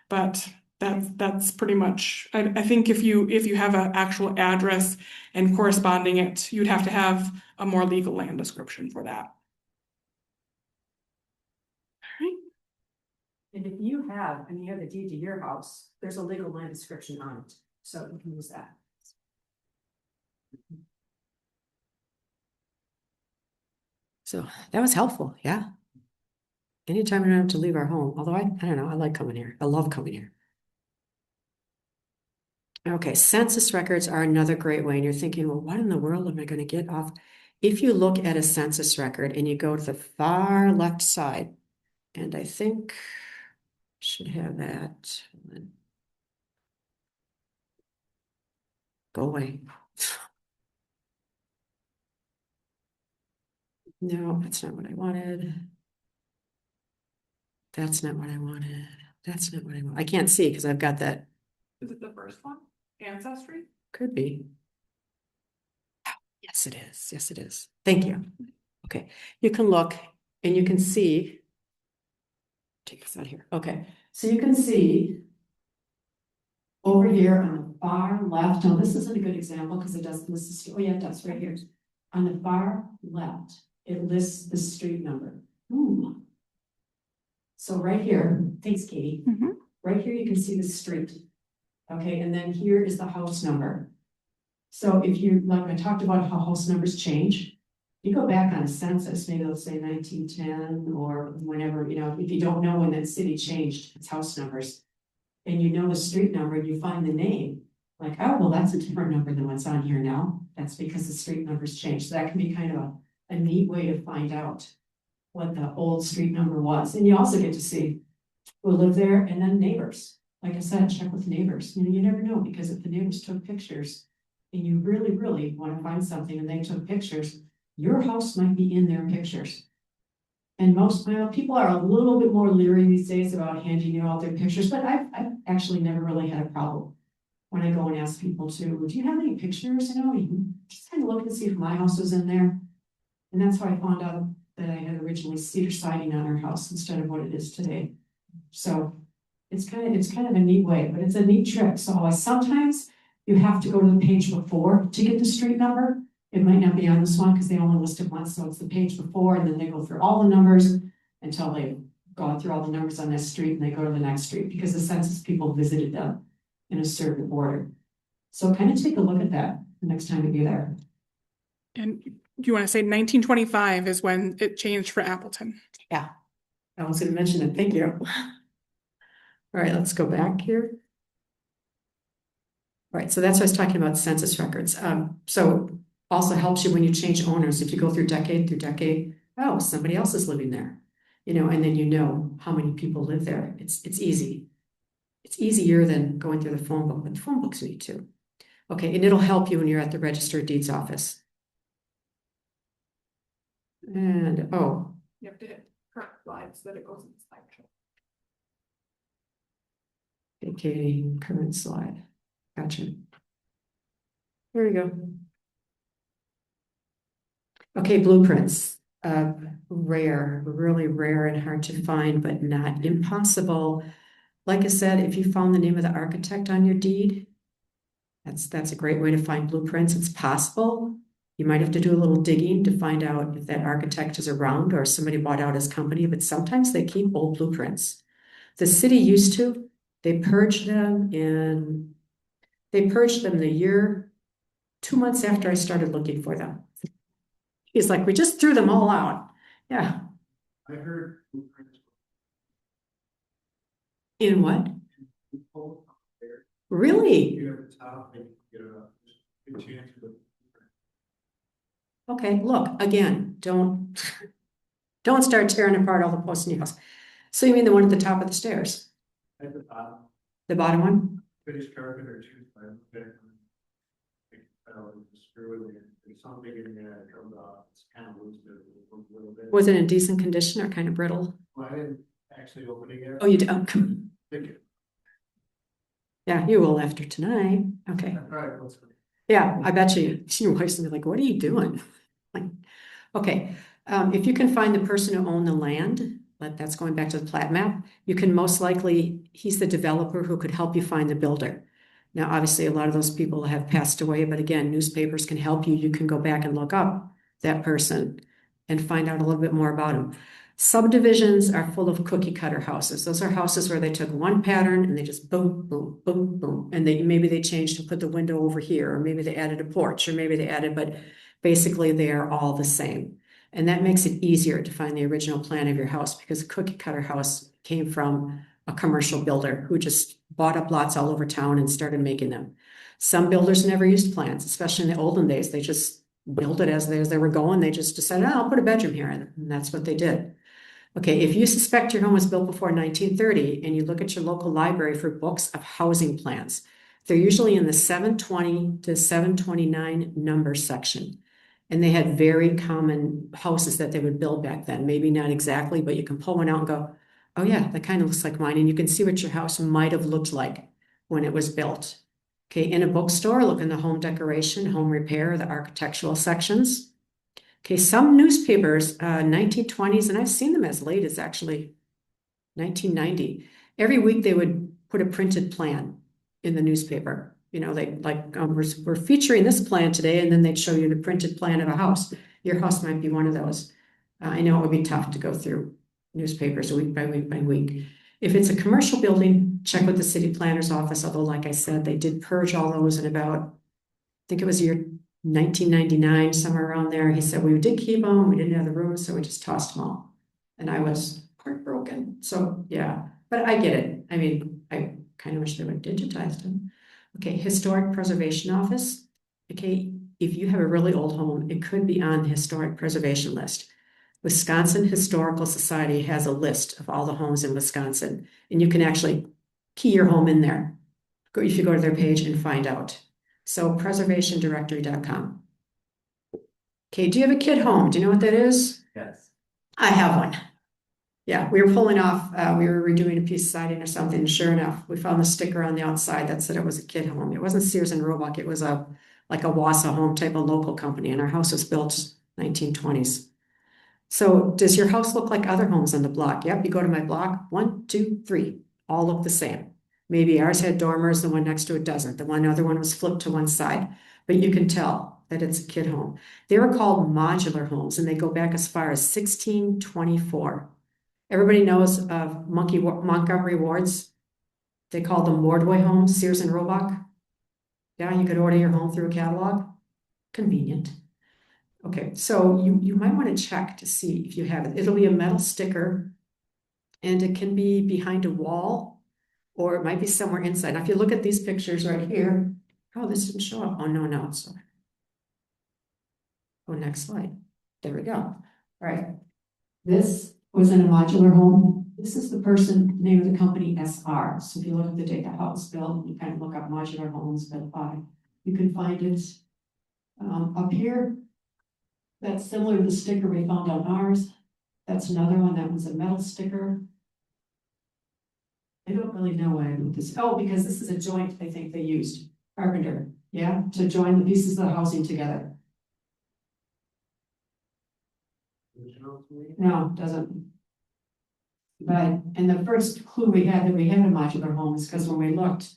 But that's pretty much. I think if you have an actual address and corresponding it, you'd have to have a more legal land description for that.
And if you have the deed to your house, there's a legal land description on it, so you can use that. So that was helpful, yeah. Anytime we don't have to leave our home, although I don't know, I like coming here. I love coming here. Okay, census records are another great way, and you're thinking, well, what in the world am I going to get off? If you look at a census record and you go to the far left side, and I think should have that. Go away. No, that's not what I wanted. That's not what I wanted. That's not what I want. I can't see because I've got that.
Is it the first one? Ancestry?
Could be. Yes, it is. Yes, it is. Thank you. Okay, you can look and you can see. Take this out here. Okay, so you can see over here on the far left. Now, this isn't a good example because it doesn't list the. Oh, yeah, it does right here. On the far left, it lists the street number. Ooh. So right here, thanks, Katie.
Mm-hmm.
Right here, you can see the street. Okay, and then here is the house number. So if you, like I talked about how house numbers change, you go back on a census, maybe they'll say 1910 or whenever, if you don't know when that city changed its house numbers, and you know the street number and you find the name, like, oh, well, that's a different number than what's on here now. That's because the street numbers changed. So that can be kind of a neat way to find out what the old street number was. And you also get to see who lived there and then neighbors. Like I said, check with neighbors. You know, you never know, because if the neighbors took pictures and you really, really want to find something and they took pictures, your house might be in their pictures. And most, well, people are a little bit more leery these days about handing you out their pictures, but I've actually never really had a problem. When I go and ask people to, do you have any pictures? You know, you can just kind of look and see if my house was in there. And that's how I found out that I had originally cedar siding on our house instead of what it is today. So it's kind of a neat way, but it's a neat trick. So sometimes you have to go to the page before to get the street number. It might not be on this one because they only listed once, so it's the page before, and then they go through all the numbers until they've gone through all the numbers on this street, and they go to the next street because the census people visited them in a certain order. So kind of take a look at that the next time you're there.
And you want to say 1925 is when it changed for Appleton.
Yeah, I was going to mention it. Thank you. All right, let's go back here. All right, so that's what I was talking about, census records. So also helps you when you change owners. If you go through decade, oh, somebody else is living there, you know, and then you know how many people live there. It's easy. It's easier than going through the phone book, but the phone books need to. Okay, and it'll help you when you're at the Register of Deeds office. And oh,
You have to hit current slide so that it goes in the slideshow.
vacating current slide. Gotcha. There we go. Okay, blueprints. Rare, really rare and hard to find, but not impossible. Like I said, if you found the name of the architect on your deed, that's a great way to find blueprints. It's possible. You might have to do a little digging to find out if that architect is around or somebody bought out his company, but sometimes they keep old blueprints. The city used to. They purged them the year 2 months after I started looking for them. He's like, we just threw them all out. Yeah.
I heard blueprints.
In what?
People there,
Really?
you at the top, and you get a good chance of the.
Okay, look, again, don't start tearing apart all the posts in your house. So you mean the one at the top of the stairs?
At the bottom,
The bottom one?
finished carpet or two, I looked at it. I don't know, screw it in, there's something in there that comes off, it's kind of loose, a little bit.
Was it in decent condition or kind of brittle?
Well, I didn't actually open it yet.
Oh, you did? Oh,
Thank you.
yeah, you will after tonight. Okay.
All right, let's go.
Yeah, I bet you, your wife's gonna be like, what are you doing? Like, okay, if you can find the person who owned the land, but that's going back to the plat map, you can most likely, he's the developer who could help you find the builder. Now, obviously, a lot of those people have passed away, but again, newspapers can help you. You can go back and look up that person and find out a little bit more about them. Subdivisions are full of cookie cutter houses. Those are houses where they took one pattern and they just boom, boom, boom, boom. And maybe they changed and put the window over here, or maybe they added a porch, or maybe they added, but basically they are all the same. And that makes it easier to find the original plan of your house, because a cookie cutter house came from a commercial builder who just bought up lots all over town and started making them. Some builders never used plans, especially in the olden days. They just built it as they were going. They just decided, oh, I'll put a bedroom here. And that's what they did. Okay, if you suspect your home was built before 1930 and you look at your local library for books of housing plans, they're usually in the 720 to 729 number section. And they had very common houses that they would build back then. Maybe not exactly, but you can pull one out and go, oh yeah, that kind of looks like mine. And you can see what your house might have looked like when it was built. Okay, in a bookstore, look in the home decoration, home repair, the architectural sections. Okay, some newspapers, 1920s, and I've seen them as late as actually 1990. Every week they would put a printed plan in the newspaper. You know, they like, we're featuring this plan today, and then they'd show you the printed plan of a house. Your house might be one of those. I know it would be tough to go through newspapers week by week by week. If it's a commercial building, check with the city planner's office, although like I said, they did purge all those in about, I think it was year 1999, somewhere around there. He said, we did keep them, we didn't have the room, so we just tossed them all. And I was heartbroken. So yeah, but I get it. I mean, I kind of wish they would digitize them. Okay, historic preservation office. Okay, if you have a really old home, it could be on the historic preservation list. Wisconsin Historical Society has a list of all the homes in Wisconsin, and you can actually key your home in there. Go if you go to their page and find out. So preservationdirectory.com. Okay, do you have a kid home? Do you know what that is?
Yes.
I have one. Yeah, we were pulling off, we were redoing a piece of siding or something, and sure enough, we found the sticker on the outside that said it was a kid home. It wasn't Sears and Roebuck, it was like a Wausau home type of local company, and our house was built 1920s. So does your house look like other homes on the block? Yep, you go to my block, 1, 2, 3, all look the same. Maybe ours had dormers, the one next to it doesn't. The other one was flipped to one side, but you can tell that it's a kid home. They were called modular homes, and they go back as far as 1624. Everybody knows of Montgomery Ward's. They called them Wardway homes, Sears and Roebuck. Yeah, you could order your home through a catalog. Convenient. Okay, so you might want to check to see if you have it. It'll be a metal sticker, and it can be behind a wall, or it might be somewhere inside. Now, if you look at these pictures right here, oh, this didn't show up. Oh, no, sorry. Oh, next slide. There we go. All right. This was in a modular home. This is the name of the company, SR. So if you look at the date the house was built, you kind of look up modular homes built by, you can find it up here. That's similar to the sticker we found on ours. That's another one. That one's a metal sticker. I don't really know why I moved this. Oh, because this is a joint I think they used. Carpenter, yeah, to join the pieces of the housing together. No, doesn't. But, and the first clue we had that we had a modular home is because when we looked,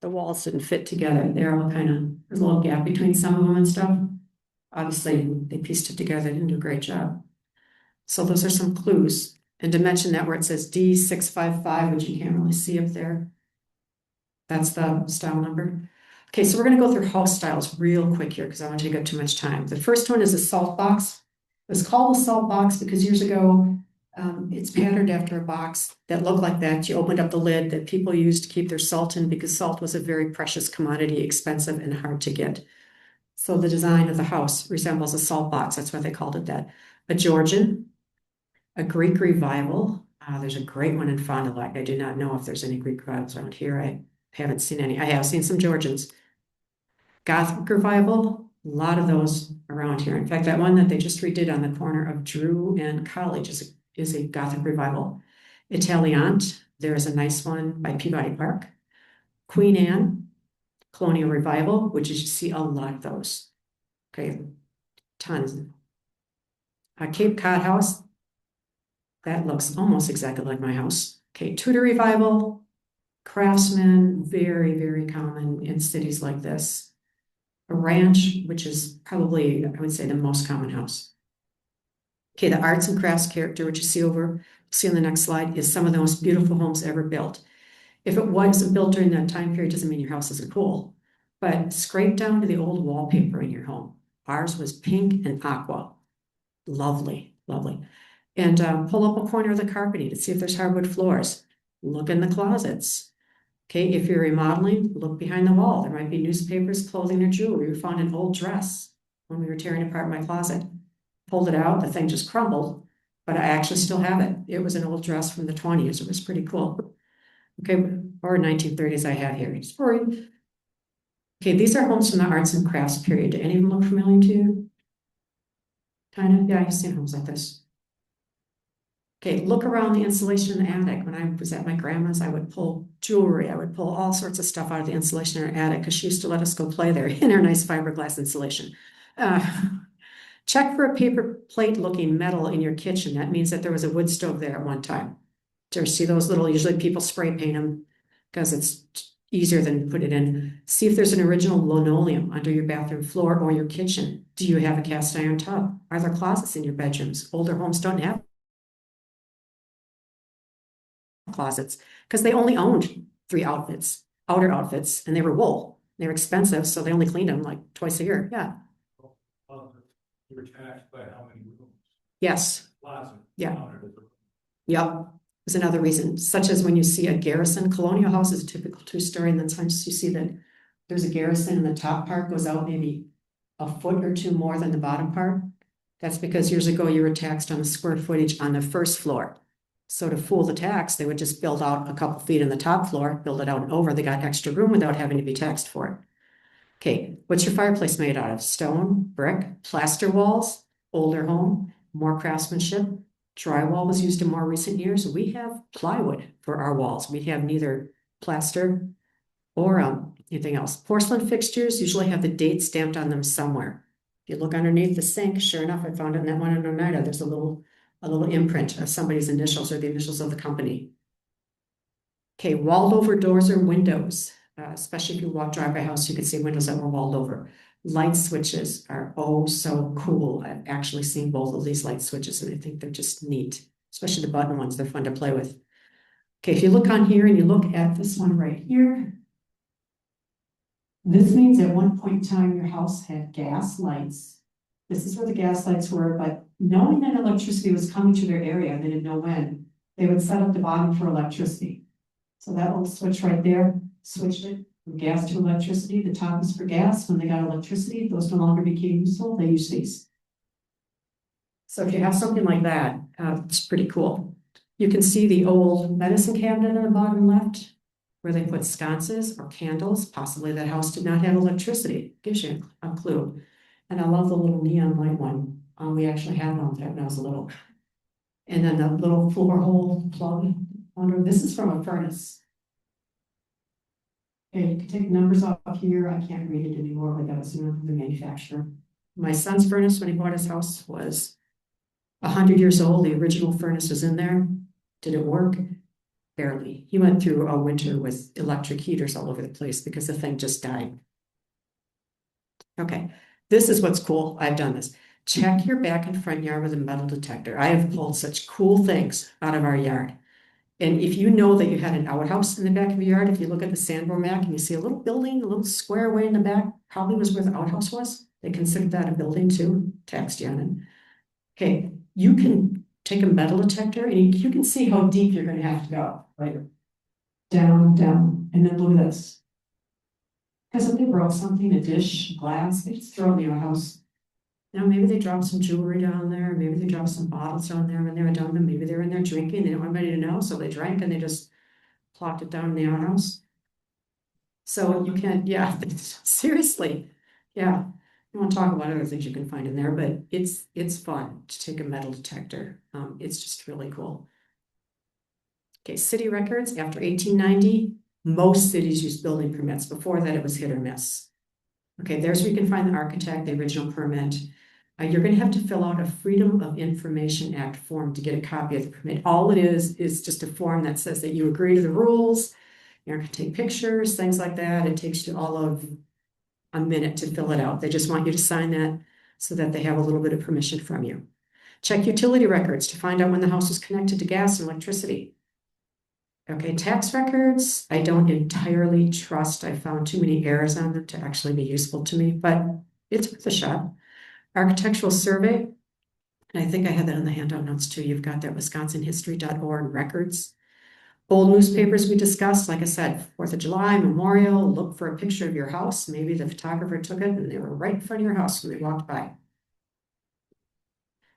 the walls didn't fit together. They're all kind of, there's a little gap between some of them and stuff. Obviously, they pieced it together, they didn't do a great job. So those are some clues. And to mention that where it says D655, which you can't really see up there, that's the style number. Okay, so we're going to go through house styles real quick here because I don't want you to get too much time. The first one is a salt box. It was called a salt box because years ago, it's patterned after a box that looked like that. You opened up the lid that people used to keep their salt in because salt was a very precious commodity, expensive and hard to get. So the design of the house resembles a salt box. That's why they called it that. A Georgian, a Greek revival. There's a great one in Fond du Lac. I do not know if there's any Greek revivals around here. I haven't seen any. I have seen some Georgians. Gothic revival, a lot of those around here. In fact, that one that they just redid on the corner of Drew and College is a Gothic revival. Italiant, there is a nice one by Peabody Park. Queen Anne, Colonial Revival, which is you see a lot of those. Okay, tons. Cape Cod House, that looks almost exactly like my house. Okay, Tudor Revival, Craftsman, very, very common in cities like this. A ranch, which is probably, I would say, the most common house. Okay, the arts and crafts character, which you see on the next slide, is some of the most beautiful homes ever built. If it wasn't built during that time period, doesn't mean your house isn't cool, but scrape down to the old wallpaper in your home. Ours was pink and aqua. Lovely, lovely. And pull up a corner of the carpeting to see if there's hardwood floors. Look in the closets. Okay, if you're remodeling, look behind the wall. There might be newspapers, clothing, or jewelry. We found an old dress when we were tearing apart my closet. Pulled it out, the thing just crumbled, but I actually still have it. It was an old dress from the 20s. It was pretty cool. Okay, or 1930s I have here. Sorry. Okay, these are homes from the arts and crafts period. Do any of them look familiar to you? Kind of, yeah, I've seen homes like this. Okay, look around the insulation in the attic. When I was at my grandma's, I would pull jewelry. I would pull all sorts of stuff out of the insulation in her attic because she used to let us go play there in her nice fiberglass insulation. Check for a paper plate looking metal in your kitchen. That means that there was a wood stove there at one time. Do you see those little, usually people spray paint them because it's easier than put it in. See if there's an original linoleum under your bathroom floor or your kitchen. Do you have a cast iron tub? Are there closets in your bedrooms? Older homes don't have closets because they only owned 3 outfits, outer outfits, and they were wool. They were expensive, so they only cleaned them like twice a year. Yeah.
You were taxed by how many rooms?
Yes.
Closet.
Yeah. Yep. Is another reason, such as when you see a garrison. Colonial house is a typical 2-story, and then sometimes you see that there's a garrison and the top part goes out maybe a foot or 2 more than the bottom part. That's because years ago you were taxed on the square footage on the first floor. So to fool the tax, they would just build out a couple feet in the top floor, build it out and over. They got extra room without having to be taxed for it. Okay, what's your fireplace made out of? Stone, brick, plaster walls, older home, more craftsmanship. Drywall was used in more recent years. We have plywood for our walls. We have neither plaster or anything else. Porcelain fixtures usually have the date stamped on them somewhere. If you look underneath the sink, sure enough, I found it in that one in Oneida. There's a little imprint of somebody's initials or the initials of the company. Okay, walled over doors or windows, especially if you drive by a house, you can see windows that were walled over. Light switches are oh so cool. I've actually seen both of these light switches and I think they're just neat, especially the button ones. They're fun to play with. Okay, if you look on here and you look at this one right here, this means at one point in time your house had gas lights. This is where the gas lights were, but knowing that electricity was coming to their area, they didn't know when, they would set up the bottom for electricity. So that little switch right there switched it from gas to electricity. The top is for gas. When they got electricity, those no longer became useful. They use these. So if you have something like that, it's pretty cool. You can see the old medicine cabinet in the bottom left, where they put sconces or candles. Possibly that house did not have electricity. Gives you a clue. And I love the little neon light one. We actually had one of that when I was little. And then the little floor hole plug. This is from a furnace. Okay, you can take numbers off here. I can't read it anymore, but that was the manufacturer. My son's furnace when he bought his house was 100 years old. The original furnace was in there. Did it work? Barely. He went through a winter with electric heaters all over the place because the thing just died. Okay, this is what's cool. I've done this. Check your back and front yard with a metal detector. I have pulled such cool things out of our yard. And if you know that you had an outhouse in the back of your yard, if you look at the Sanborn map and you see a little building, a little square way in the back, probably was where the outhouse was. They considered that a building too, taxed you on it. Okay, you can take a metal detector and you can see how deep you're going to have to go. Right? Down, down, and then look at this. Because if they broke something, a dish, glass, they just throw it in the outhouse. You know, maybe they dropped some jewelry down there, maybe they dropped some bottles down there when they were done, and maybe they were in there drinking, they didn't want anybody to know, so they drank and they just plopped it down in the outhouse. So you can't, yeah, seriously, yeah. You want to talk about other things you can find in there, but it's fun to take a metal detector. It's just really cool. Okay, city records after 1890, most cities used building permits. Before that, it was hit or miss. Okay, there's where you can find the architect, the original permit. You're going to have to fill out a Freedom of Information Act form to get a copy of the permit. All it is just a form that says that you agree to the rules. You're going to take pictures, things like that. It takes you all of a minute to fill it out. They just want you to sign that so that they have a little bit of permission from you. Check utility records to find out when the house was connected to gas and electricity. Okay, tax records, I don't entirely trust. I found too many errors on them to actually be useful to me, but it's worth a shot. Architectural survey, and I think I had that in the handout notes too. You've got that wisconsinhistory.org records. Old newspapers we discussed, like I said, 4th of July, Memorial, look for a picture of your house. Maybe the photographer took it and they were right in front of your house when they walked by.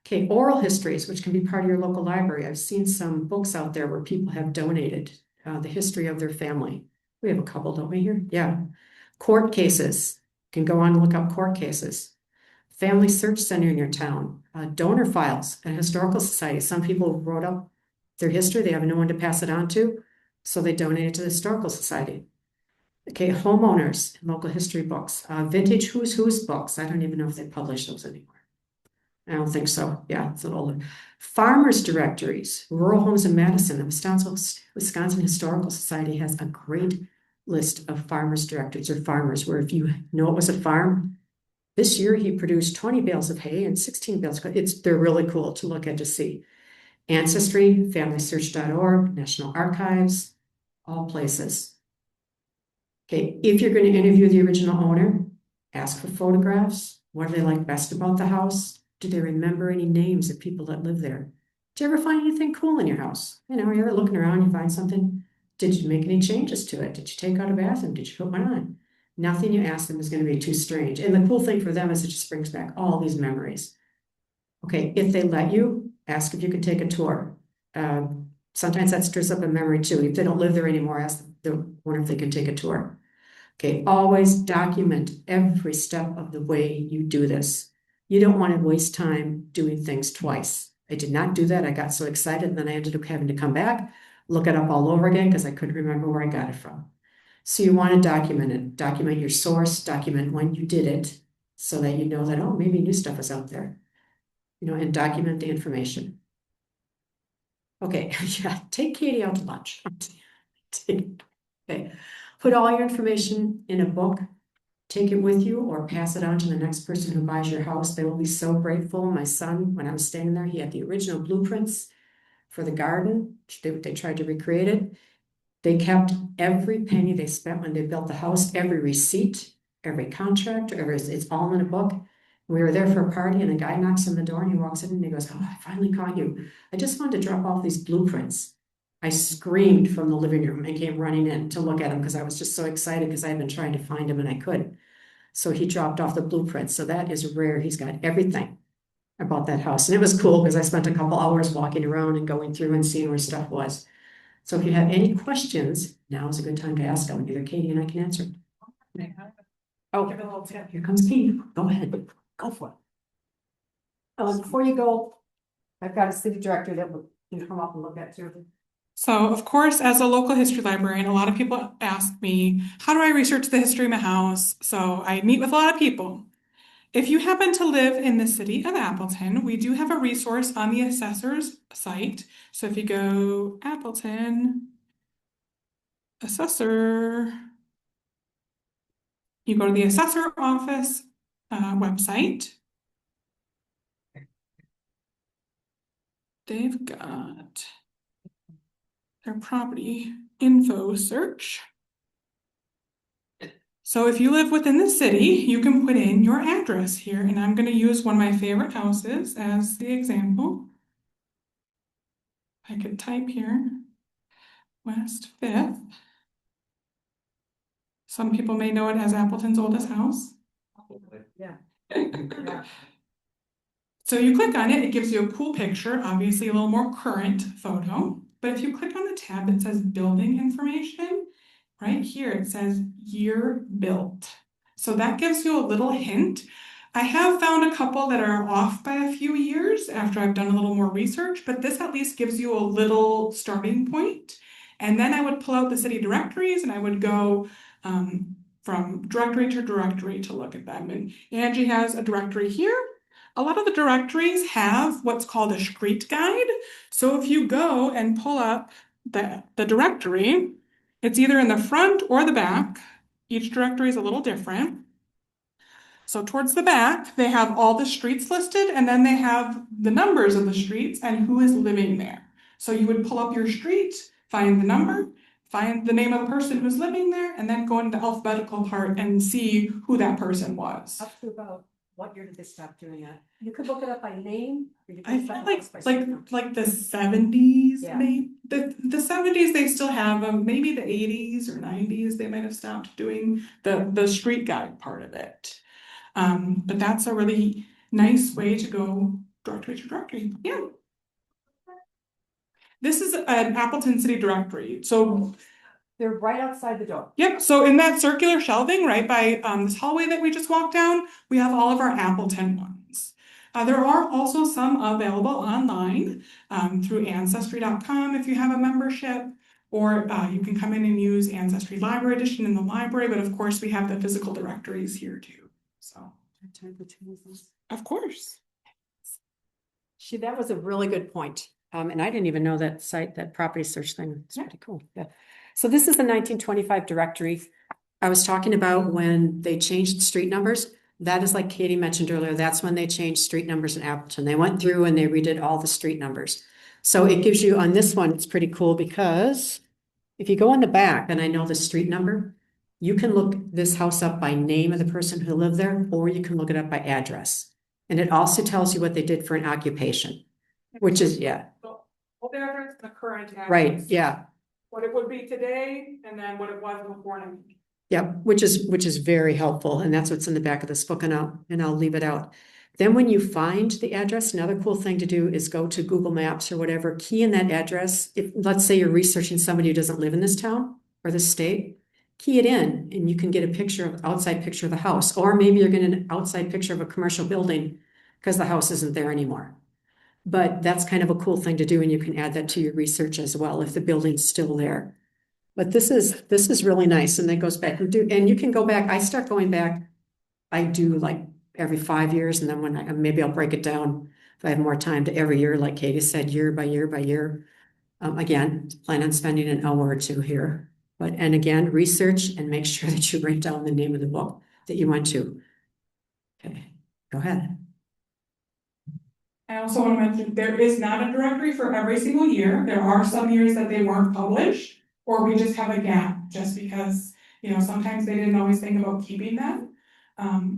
Okay, oral histories, which can be part of your local library. I've seen some books out there where people have donated the history of their family. We have a couple, don't we here? Yeah. Court cases. You can go on and look up court cases. Family search center in your town. Donor files and historical society. Some people wrote up their history. They have no one to pass it on to, so they donate it to the historical society. Okay, homeowners, local history books. Vintage Who's books. I don't even know if they publish those anymore. I don't think so. Yeah, it's a little older. Farmers directories, rural homes in Madison. The Wisconsin Historical Society has a great list of farmers directories or farmers where if you know it was a farm, this year he produced 20 bales of hay and 16 bales. They're really cool to look at to see. Ancestry, FamilySearch.org, National Archives, all places. Okay, if you're going to interview the original owner, ask for photographs. What do they like best about the house? Do they remember any names of people that live there? Did you ever find anything cool in your house? You know, you're ever looking around, you find something. Did you make any changes to it? Did you take out a bathroom? Did you put one on? Nothing you ask them is going to be too strange. And the cool thing for them is it just brings back all these memories. Okay, if they let you, ask if you can take a tour. Sometimes that stirs up a memory too. If they don't live there anymore, ask the wonder if they can take a tour. Okay, always document every step of the way you do this. You don't want to waste time doing things twice. I did not do that. I got so excited, and then I ended up having to come back, look it up all over again because I couldn't remember where I got it from. So you want to document it. Document your source, document when you did it, so that you know that, oh, maybe new stuff is out there. And document the information. Okay, yeah, take Katie out to lunch. Okay, put all your information in a book, take it with you or pass it on to the next person who buys your house. They will be so grateful. My son, when I was staying there, he had the original blueprints for the garden. They tried to recreate it. They kept every penny they spent when they built the house, every receipt, every contract, it's all in a book. We were there for a party and a guy knocks on the door and he walks in and he goes, "Oh, I finally caught you. I just wanted to drop off these blueprints." I screamed from the living room and came running in to look at them because I was just so excited because I had been trying to find him and I couldn't. So he dropped off the blueprints. So that is rare. He's got everything about that house. And it was cool because I spent a couple hours walking around and going through and seeing where stuff was. So if you have any questions, now is a good time to ask them. Either Katie and I can answer. Oh, here comes Katie. Go ahead. Go for it. Before you go, I've got a city director that can come up and look at too.
So, of course, as a local history librarian, a lot of people ask me, how do I research the history of my house? So I meet with a lot of people. If you happen to live in the city of Appleton, we do have a resource on the assessor's site. So if you go Appleton, assessor, you go to the assessor office website. They've got their property info search. So if you live within the city, you can put in your address here, and I'm going to use one of my favorite houses as the example. I could type here, West 5th. Some people may know it as Appleton's oldest house.
Yeah.
So you click on it, it gives you a cool picture, obviously a little more current photo. But if you click on the tab that says building information, right here it says year built. So that gives you a little hint. I have found a couple that are off by a few years after I've done a little more research, but this at least gives you a little starting point. And then I would pull out the city directories and I would go from directory to directory to look at them. And Angie has a directory here. A lot of the directories have what's called a street guide. So if you go and pull up the directory, it's either in the front or the back. Each directory is a little different. So towards the back, they have all the streets listed, and then they have the numbers of the streets and who is living there. So you would pull up your street, find the number, find the name of the person who's living there, and then go into the alphabetical part and see who that person was.
Up to about what year did they stop doing that? You could look it up by name. Or you could
I
look
feel
it up
like
by street number.
like the 70s,
Yeah.
maybe the 70s they still have them. Maybe the 80s or 90s they might have stopped doing the street guide part of it. But that's a really nice way to go directory to directory. Yeah. This is an Appleton City directory. So
They're right outside the door.
yep, so in that circular shelving right by this hallway that we just walked down, we have all of our Appleton ones. There are also some available online through ancestry.com if you have a membership, or you can come in and use Ancestry Library Edition in the library, but of course we have the physical directories here too. So, of course.
That was a really good point. And I didn't even know that site, that property search thing. It's pretty cool. Yeah. So this is the 1925 directory. I was talking about when they changed street numbers. That is like Katie mentioned earlier. That's when they changed street numbers in Appleton. They went through and they redid all the street numbers. So it gives you on this one, it's pretty cool because if you go in the back and I know the street number, you can look this house up by name of the person who lived there, or you can look it up by address. And it also tells you what they did for an occupation, which is, yeah.
So old address and the current address.
Right, yeah.
What it would be today and then what it was before.
Yep, which is very helpful, and that's what's in the back of this book, and I'll leave it out. Then when you find the address, another cool thing to do is go to Google Maps or whatever, key in that address. If, let's say you're researching somebody who doesn't live in this town or this state, key it in and you can get a picture of outside picture of the house, or maybe you're getting an outside picture of a commercial building because the house isn't there anymore. But that's kind of a cool thing to do, and you can add that to your research as well if the building's still there. But this is really nice, and that goes back and you can go back. I start going back. I do like every 5 years, and then when maybe I'll break it down if I have more time to every year, like Katie said, year by year by year. Again, plan on spending an hour or two here. But and again, research and make sure that you write down the name of the book that you went to. Okay, go ahead.
I also want to mention, there is not a directory for every single year. There are some years that they weren't published, or we just have a gap, just because, sometimes they didn't always think about keeping them.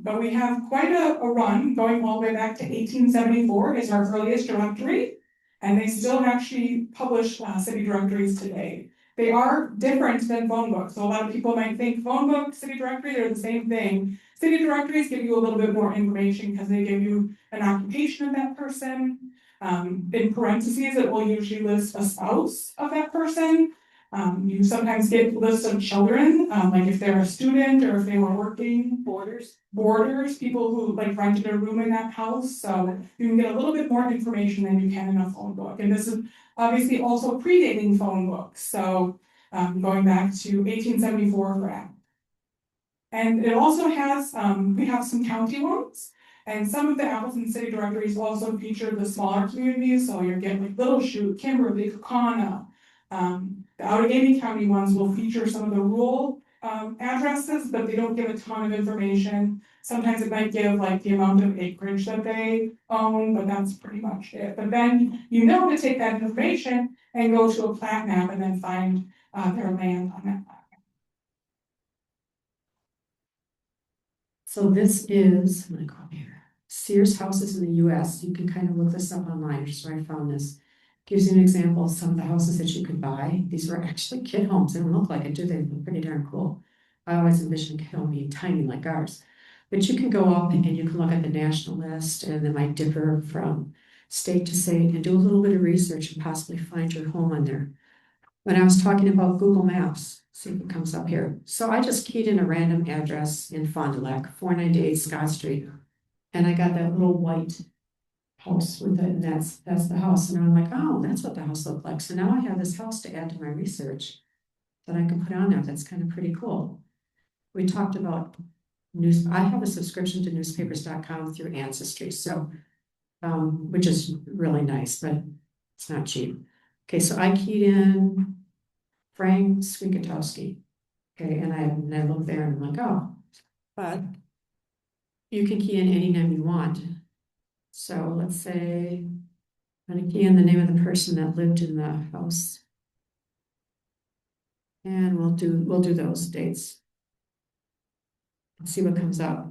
But we have quite a run going all the way back to 1874 is our earliest directory, and they still actually publish city directories today. They are different than phone books, so a lot of people might think phone book, city directory, they're the same thing. City directories give you a little bit more information because they give you an occupation of that person. In parentheses, it will usually list a spouse of that person. You sometimes get lists of children, like if they're a student or if they were working. Boarders, people who like rented a room in that house. So you can get a little bit more information than you can in a phone book. And this is obviously also predating phone books. So going back to 1874 for Act. And it also has, we have some county ones, and some of the Appleton city directories also feature the smaller communities, so you're getting like Little Chute, Kimberly, Kaukauna. The Outagamie County ones will feature some of the rural addresses, but they don't give a ton of information. Sometimes it might give like the amount of acreage that they own, but that's pretty much it. But then you know to take that information and go to a plat map and then find their land on that plat.
So this is, I'm gonna go over here, Sears houses in the US. You can kind of look this up online, which is where I found this. Gives you an example of some of the houses that you could buy. These were actually kit homes. They don't look like it, do they? They look pretty darn cool. I always envisioned kit home being tiny like ours. But you can go up and you can look at the national list, and they might differ from state to state, and do a little bit of research and possibly find your home on there. When I was talking about Google Maps, see if it comes up here. So I just keyed in a random address in Fond du Lac, 498 Scott Street. And I got that little white house with it, and that's the house. And I'm like, oh, that's what the house looked like. So now I have this house to add to my research that I can put on there. That's kind of pretty cool. We talked about I have a subscription to newspapers.com through Ancestry, so which is really nice, but it's not cheap. Okay, so I keyed in Frank Swikotowski. Okay, and I look there and I'm like, oh, but you can key in any name you want. So let's say I'm gonna key in the name of the person that lived in the house. And we'll do those dates. Let's see what comes up.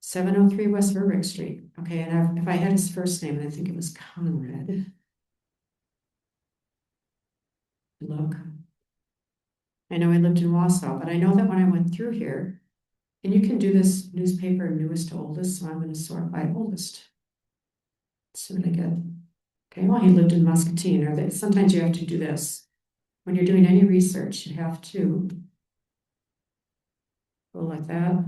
703 West Verbeck Street. Okay, and if I had his first name, and I think it was Conrad. Look. I know I lived in Wausau, but I know that when I went through here, and you can do this newspaper newest to oldest, so I'm going to sort by oldest. Let's see what I get. Okay, well, he lived in Muscatine, or that sometimes you have to do this. When you're doing any research, you have to go like that.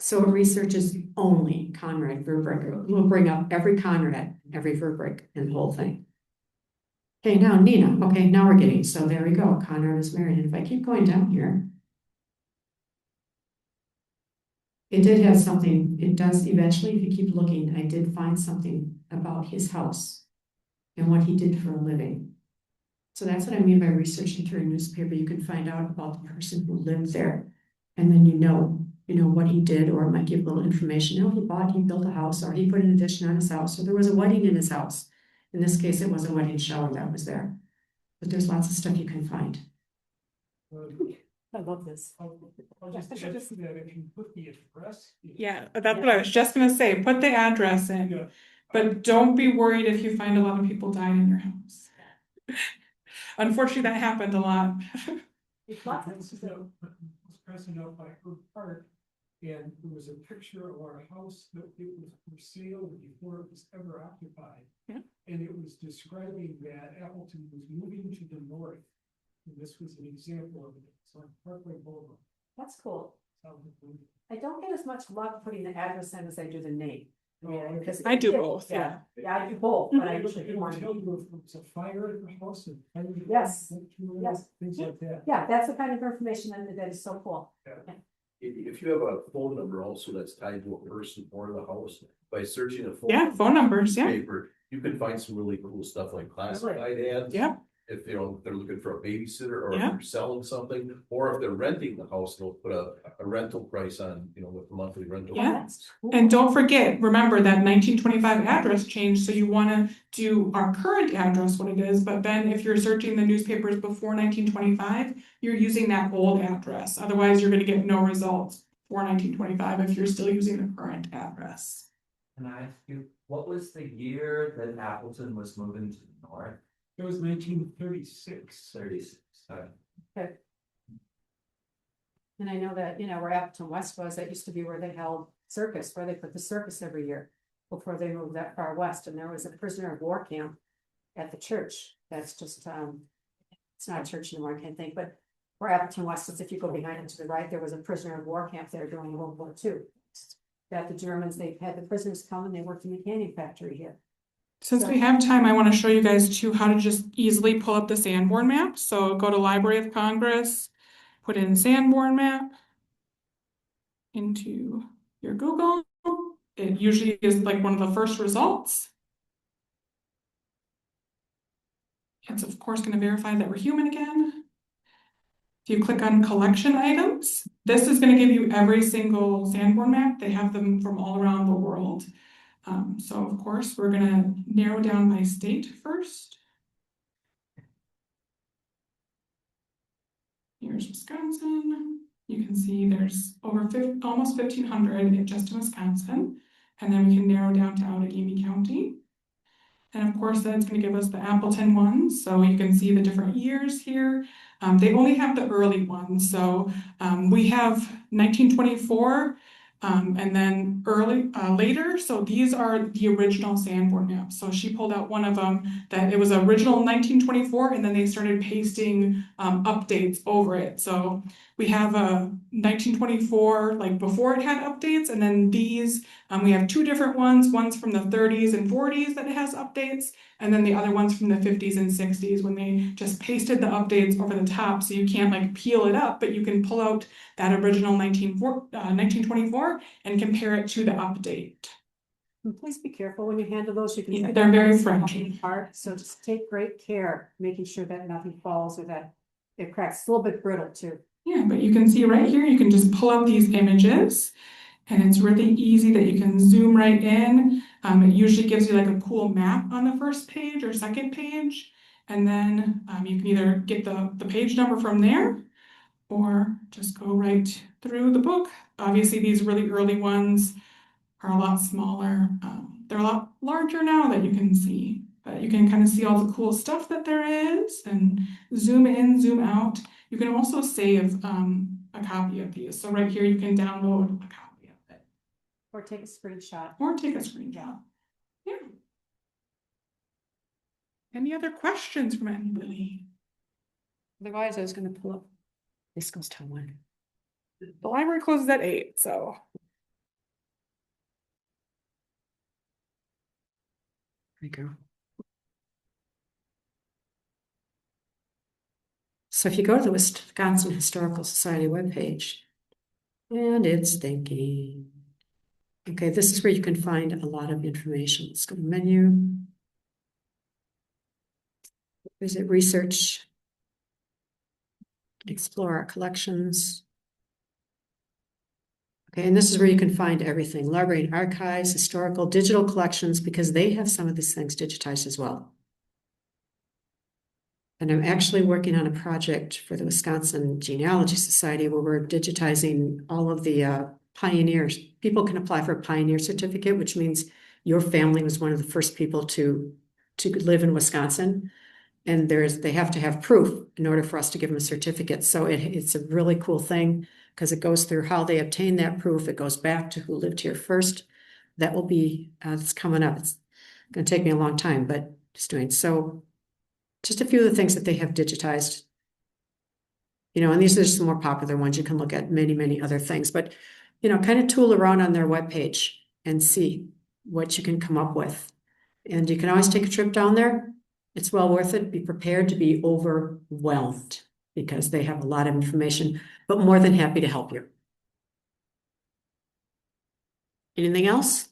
So research is only Conrad Verbeck. We'll bring up every Conrad, every Verbeck, and the whole thing. Okay, now Nina. Okay, now we're getting, so there we go. Conrad is married. And if I keep going down here, it did have something. It does eventually, if you keep looking, I did find something about his house and what he did for a living. So that's what I mean by researching through a newspaper. You can find out about the person who lived there, and then you know what he did, or it might give a little information. He built a house, or he put an addition on his house, or there was a wedding in his house. In this case, it was a wedding shower that was there. But there's lots of stuff you can find. I love this.
Yeah, that's what I was just gonna say. Put the address in, but don't be worried if you find a lot of people died in your house. Unfortunately, that happened a lot.
present up by her park. And there was a picture of our house that it was for sale before it was ever occupied.
Yeah.
And it was describing that Appleton was moving to the north. And this was an example of it. It's on Parkway Boulevard.
That's cool.
South of Bloomington.
I don't get as much love putting the address in as I do the name. Because
I do both, yeah.
Yeah, I do both, but I
It
usually do
would
one.
tell you if it was a fire at the house and.
Yes.
Yes. Things like that.
Yeah, that's the kind of information that is so cool.
If you have a phone number also that's tied to a person or the house, by searching a phone.
Yeah, phone numbers, yeah.
Paper, you can find some really cool stuff like classified ads.
Yeah.
If they're looking for a babysitter or if
Yeah.
they're selling something, or if they're renting the house, they'll put a rental price on, with the monthly rental.
Yeah.
That's cool.
And don't forget, remember that 1925 address changed, so you wanna do our current address, what it is, but then if you're searching the newspapers before 1925, you're using that old address, otherwise you're gonna get no results for 1925 if you're still using the current address.
Can I ask you, what was the year that Appleton was moving to the north?
It was 1936.
36.
And I know that, where Appleton West was, that used to be where they held circus, where they put the circus every year. Before they moved that far west, and there was a prisoner of war camp at the church. That's just, it's not a church anymore, I can't think, but where Appleton West is, if you go behind it to the right, there was a prisoner of war camp there during World War II. That the Germans, they had the prisoners come and they worked in the canning factory here.
Since we have time, I wanna show you guys too how to just easily pull up the Sanborn map, so go to Library of Congress, put in Sanborn map into your Google. It usually is like one of the first results. It's of course gonna verify that we're human again. If you click on collection items, this is gonna give you every single Sanborn map. They have them from all around the world. So of course, we're gonna narrow down by state first. Here's Wisconsin. You can see there's almost 1,500 just in Wisconsin. And then we can narrow down to Allegheny County. And of course, that's going to give us the Appleton ones. So you can see the different years here. They only have the early ones. So we have 1924 and then later. So these are the original Sanborn maps. So she pulled out one of them that it was original 1924 and then they started pasting updates over it. So we have a 1924, like before it had updates, and then these, we have two different one's from the 30s and 40s that it has updates, and then the other one's from the 50s and 60s when they just pasted the updates over the top, so you can't like peel it up, but you can pull out that original 1924 and compare it to the update.
And please be careful when you handle those, you can.
Yeah,
see
they're
that
very
it's
fragile.
apart, so just take great care, making sure that nothing falls or that it cracks. It's a little bit brittle too.
Yeah, but you can see right here, you can just pull out these images and it's really easy that you can zoom right in. It usually gives you like a cool map on the first page or second page. And then you can either get the page number from there or just go right through the book. Obviously, these really early ones are a lot smaller. They're a lot larger now that you can see, but you can kind of see all the cool stuff that there is and zoom in, zoom out. You can also save a copy of these. So right here, you can download a copy of it.
Or take a screenshot.
Or take a screenshot. Yeah. Any other questions from anybody?
Otherwise, I was gonna pull up. This goes to one.
The library closes at 8, so.
There you go. So if you go to the Wisconsin Historical Society webpage, and it's thinking, okay, this is where you can find a lot of information. Let's go to menu. Visit research. Explore our collections. Okay, and this is where you can find everything. Library and archives, historical, digital collections, because they have some of these things digitized as well. And I'm actually working on a project for the Wisconsin Genealogy Society where we're digitizing all of the pioneers. People can apply for a pioneer certificate, which means your family was one of the first people to live in Wisconsin. And they have to have proof in order for us to give them a certificate. So it's a really cool thing because it goes through how they obtained that proof. It goes back to who lived here first. That will be, it's coming up. It's gonna take me a long time, but just doing so. Just a few of the things that they have digitized. You know, and these are some more popular ones. You can look at many, many other things, but you know, kind of tool around on their webpage and see what you can come up with. And you can always take a trip down there. It's well worth it. Be prepared to be overwhelmed because they have a lot of information, but more than happy to help you. Anything else?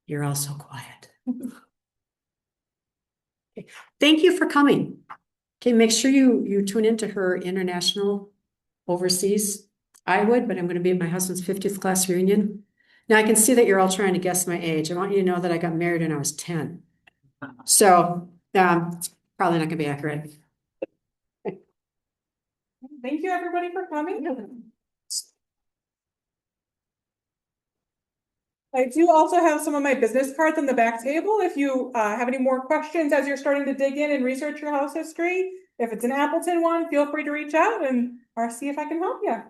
You're all so quiet. Okay. Thank you for coming. Okay, make sure you tune into her international overseas. I would, but I'm going to be at my husband's 50th class reunion. Now I can see that you're all trying to guess my age. I want you to know that I got married when I was 10. So, probably not gonna be accurate.
Thank you, everybody, for coming. I do also have some of my business cards on the back table. If you have any more questions as you're starting to dig in and research your house history, if it's an Appleton one, feel free to reach out and or see if I can help you.